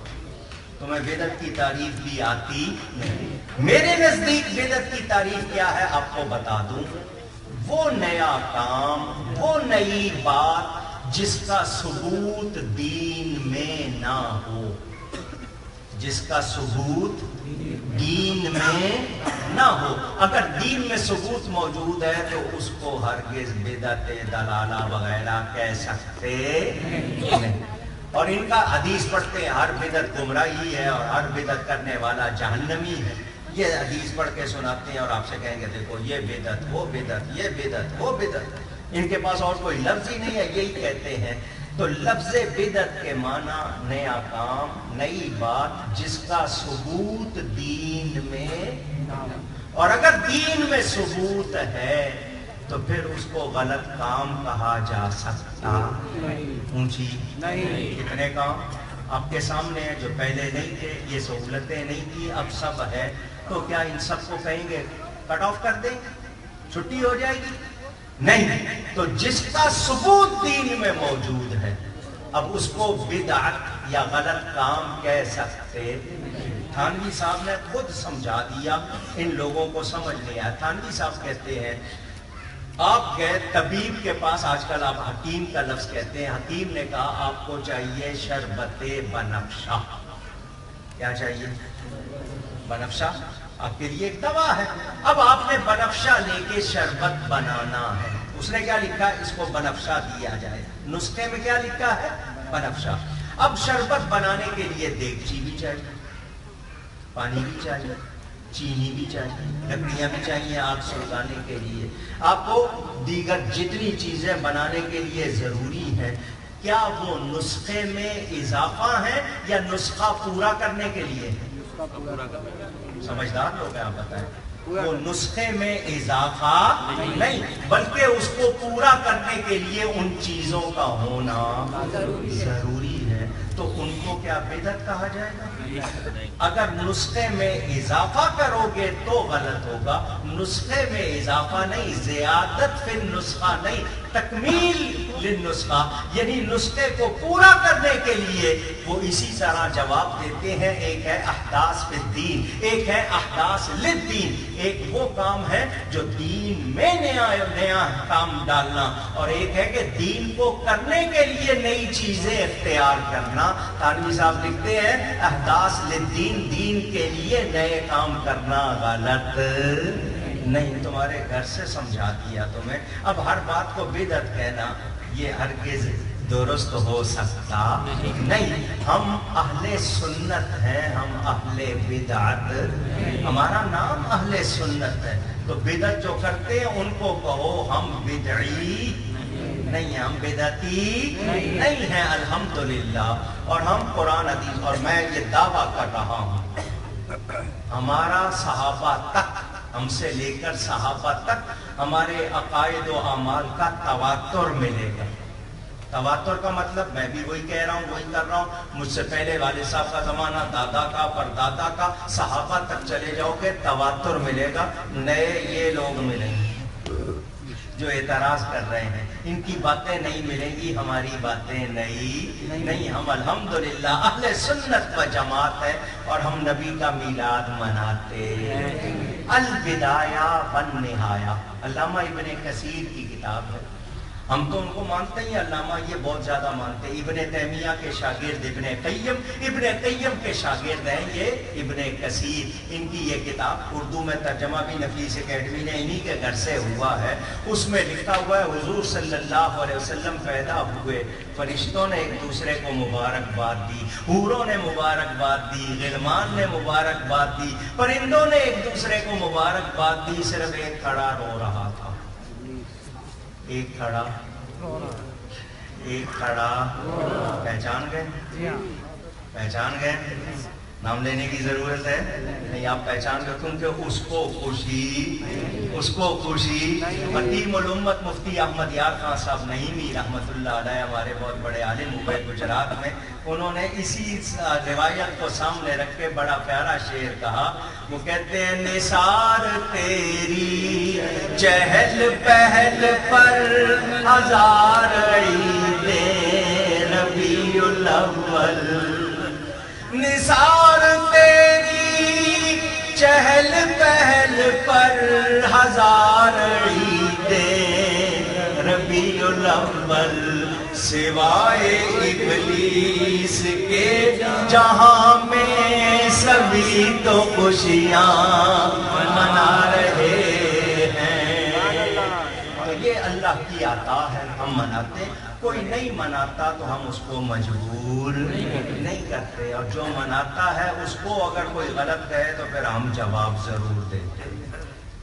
تمہیں بدعت کی تعریف بھی آتی نہیں. میرے نزدیک بدعت کی تعریف کیا ہے آپ کو بتا دوں. وہ نیا کام, وہ نئی بات جس کا ثبوت دین میں نہ ہو، جس کا ثبوت دین میں نہ ہو۔ اگر دین میں ثبوت موجود ہے تو اس کو ہرگز بدعت دلالہ وغیرہ کہہ سکتے نہیں۔ اور ان کا حدیث پڑھتے ہیں ہر بدعت گمراہی ہے اور ہر بدعت کرنے والا جہنمی ہے، یہ حدیث پڑھ کے سناتے ہیں اور آپ سے کہیں گے دیکھو یہ بدعت وہ بدعت، یہ بدعت وہ بدعت، ان کے پاس اور کوئی لفظ ہی نہیں ہے، یہی کہتے ہیں۔ تو لفظ بدعت کے معنی نیا کام، نئی بات جس کا ثبوت دین میں، اور اگر دین میں ثبوت ہے تو پھر اس کو غلط کام کہا جا سکتا اونچی نہیں۔ کتنے کام آپ کے سامنے ہیں جو پہلے نہیں تھے، یہ سہولتیں نہیں تھی، اب سب ہے، تو کیا ان سب کو کہیں گے کٹ آف کر دیں، چھٹی ہو جائے گی؟ نہیں۔ تو جس کا ثبوت دین میں موجود ہے اب اس کو بدعت یا غلط کام کہہ سکتے۔ تھانوی صاحب نے خود سمجھا دیا، ان لوگوں کو سمجھ نہیں آیا۔ تھانوی صاحب کہتے ہیں آپ گئے طبیب کے پاس، آج کل آپ حکیم کا لفظ کہتے ہیں، حکیم نے کہا آپ کو چاہیے شربت بنفشہ۔ کیا چاہیے؟ بنفشہ آپ کے لیے ایک دوا ہے۔ اب آپ نے بنفشہ لے کے شربت بنانا ہے، اس نے کیا لکھا؟ اس کو بنفشہ دیا جائے، نسخے میں کیا لکھا ہے؟ بنفشہ۔ اب شربت بنانے کے لیے دیگچی بھی چاہیے، پانی بھی چاہیے، چینی بھی چاہیے، لکڑیاں بھی چاہیے آگ سلگانے کے لیے، آپ کو دیگر جتنی چیزیں بنانے کے لیے ضروری ہیں، کیا وہ نسخے میں اضافہ ہے یا نسخہ پورا کرنے کے لیے؟ سمجھدار لوگ ہیں آپ بتائیں، وہ نسخے میں اضافہ نہیں بلکہ اس کو پورا کرنے کے لیے ان چیزوں کا ہونا ضروری ہے، تو ان کو کیا بدعت کہا جائے گا؟ اگر نسخے میں اضافہ کرو گے تو غلط ہوگا، نسخے میں اضافہ نہیں، زیادت فی النسخہ نہیں، تکمیل للنسخہ، یعنی نسخے کو پورا کرنے کے لیے وہ اسی طرح جواب دیتے ہیں۔ ایک ہے احداث فی الدین، ایک ہے احداث للدین، ایک وہ کام ہے جو دین میں نیا کام ڈالنا، اور ایک ہے کہ دین کو کرنے کے لیے نئی چیزیں اختیار کرنا۔ تھانوی صاحب لکھتے ہیں احداث للدین، دین کے لیے نئے کام کرنا غلط نہیں۔ تمہارے گھر سے سمجھا دیا تمہیں، اب ہر بات کو بدعت کہنا یہ ہرگز درست ہو سکتا نہیں۔ ہم اہل سنت ہیں، ہم اہل بدعت، ہمارا نام اہل سنت ہے، تو بدعت جو کرتے ہیں ان کو کہو ہم بدعی نہیں ہیں، ہم بدعتی نہیں ہیں الحمدللہ، اور ہم قرآن حدیث، اور میں یہ دعویٰ کر رہا ہوں ہمارا صحابہ تک، ہم سے لے کر صحابہ تک ہمارے عقائد و اعمال کا تواتر ملے گا۔ تواتر کا مطلب میں بھی وہی کہہ رہا ہوں، وہی کر رہا ہوں، مجھ سے پہلے والد صاحب کا زمانہ، دادا کا، پردادا کا، صحابہ تک چلے جاؤ گے تواتر ملے گا، نئے یہ لوگ ملیں گے جو اعتراض کر رہے ہیں، ان کی باتیں نہیں ملیں گی، ہماری باتیں نہیں۔ ہم الحمدللہ اہل سنت و جماعت ہے اور ہم نبی کا میلاد مناتے ہیں۔ البدایہ والنہایہ علامہ ابن کثیر کی کتاب ہے، ہم تو ان کو مانتے ہیں، علامہ یہ بہت زیادہ مانتے ہیں، ابن تیمیہ کے شاگرد ابن قیم کے شاگرد ہیں یہ ابن کثیر، ان کی یہ کتاب اردو میں ترجمہ بھی نفیس اکیڈمی نے انہی کے گھر سے ہوا ہے، اس میں لکھا ہوا ہے حضور صلی اللہ علیہ وسلم پیدا ہوئے، فرشتوں نے ایک دوسرے کو مبارکباد دی، حوروں نے مبارکباد دی، غلمان نے مبارکباد دی، پرندوں نے ایک دوسرے کو مبارکباد دی، صرف ایک کھڑا رو رہا تھا، ایک کھڑا پہچان گئے؟ پہچان گئے؟ نام لینے کی ضرورت ہے نہیں، آپ پہچان گئے، کیونکہ اس کو خوشی حکیم الامت مفتی احمد یار خان صاحب نعیمی رحمت اللہ علیہ، ہمارے بہت بڑے عالم ہوئے گجرات میں، انہوں نے اسی روایت کو سامنے رکھ کے بڑا پیارا شعر کہا، وہ کہتے ہیں نثار تیری چہل پہل پر ہزار عیدیں ربیع الاول، نثار تیری چہل پہل پر ہزار عیدیں ربیع الاول، سوائے ابلیس کے جہاں میں سبھی تو خوشیاں منا رہے ہیں۔ تو یہ اللہ کی عطا ہے، ہم مناتے ہیں۔ کوئی نہیں مناتا تو ہم اس کو مجبور نہیں کرتے، اور جو مناتا ہے اس کو اگر کوئی غلط کہے تو پھر ہم جواب ضرور دیتے ہیں۔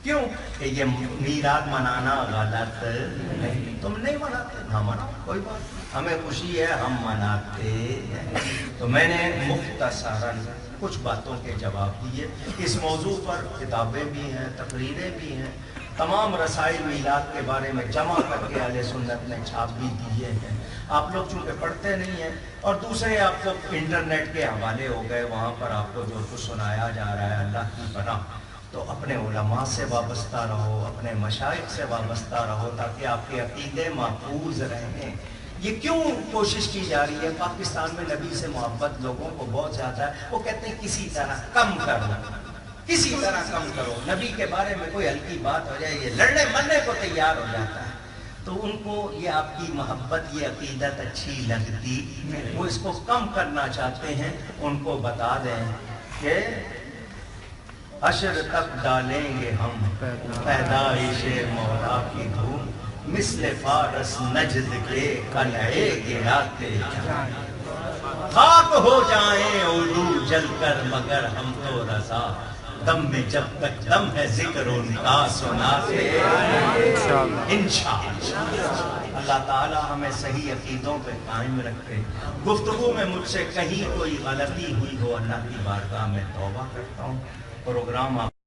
کیوں کہ یہ میلاد منانا غلط نہیں، تم نہیں مناتے نہ مناؤ، کوئی بات نہیں، ہمیں خوشی ہے ہم مناتے ہیں۔ تو میں نے مختصراً کچھ باتوں کے جواب دیے۔ اس موضوع پر کتابیں بھی ہیں، تقریریں بھی ہیں، تمام رسائل میلاد کے بارے میں جمع کر کے اہل سنت نے چھاپ بھی دیے ہیں۔ آپ لوگ چونکہ پڑھتے نہیں ہیں، اور دوسرے آپ کو انٹرنیٹ کے حوالے ہو گئے، وہاں پر آپ کو جو کچھ سنایا جا رہا ہے اللہ کی پناہ، تو اپنے علماء سے وابستہ رہو، اپنے مشائخ سے وابستہ رہو، تاکہ آپ کے عقیدے محفوظ رہیں۔ یہ کیوں کوشش کی جا رہی ہے؟ پاکستان میں نبی سے محبت لوگوں کو بہت زیادہ ہے، وہ کہتے ہیں کسی طرح کم کر دو، کسی طرح کم کرو، نبی کے بارے میں کوئی ہلکی بات ہو جائے یہ لڑنے مرنے کو تیار ہو جاتا ہے۔ تو ان کو یہ آپ کی محبت، یہ عقیدت اچھی لگتی، وہ اس کو کم کرنا چاہتے ہیں۔ ان کو بتا دیں کہ حشر تک ڈالیں گے ہم پیدائش مولا کی دھوم، مثل فارس نجد کے قلعے گراتے خاک ہو جائیں اردو جل کر، مگر ہم تو رضا دم میں جب تک دم ہے ذکر ان کا سناتے انشاءاللہ۔ اللہ تعالی ہمیں صحیح عقیدوں پہ قائم رکھے۔ گفتگو میں مجھ سے کہیں کوئی غلطی ہوئی ہو، اللہ کی بارگاہ میں توبہ کرتا ہوں۔ پروگرام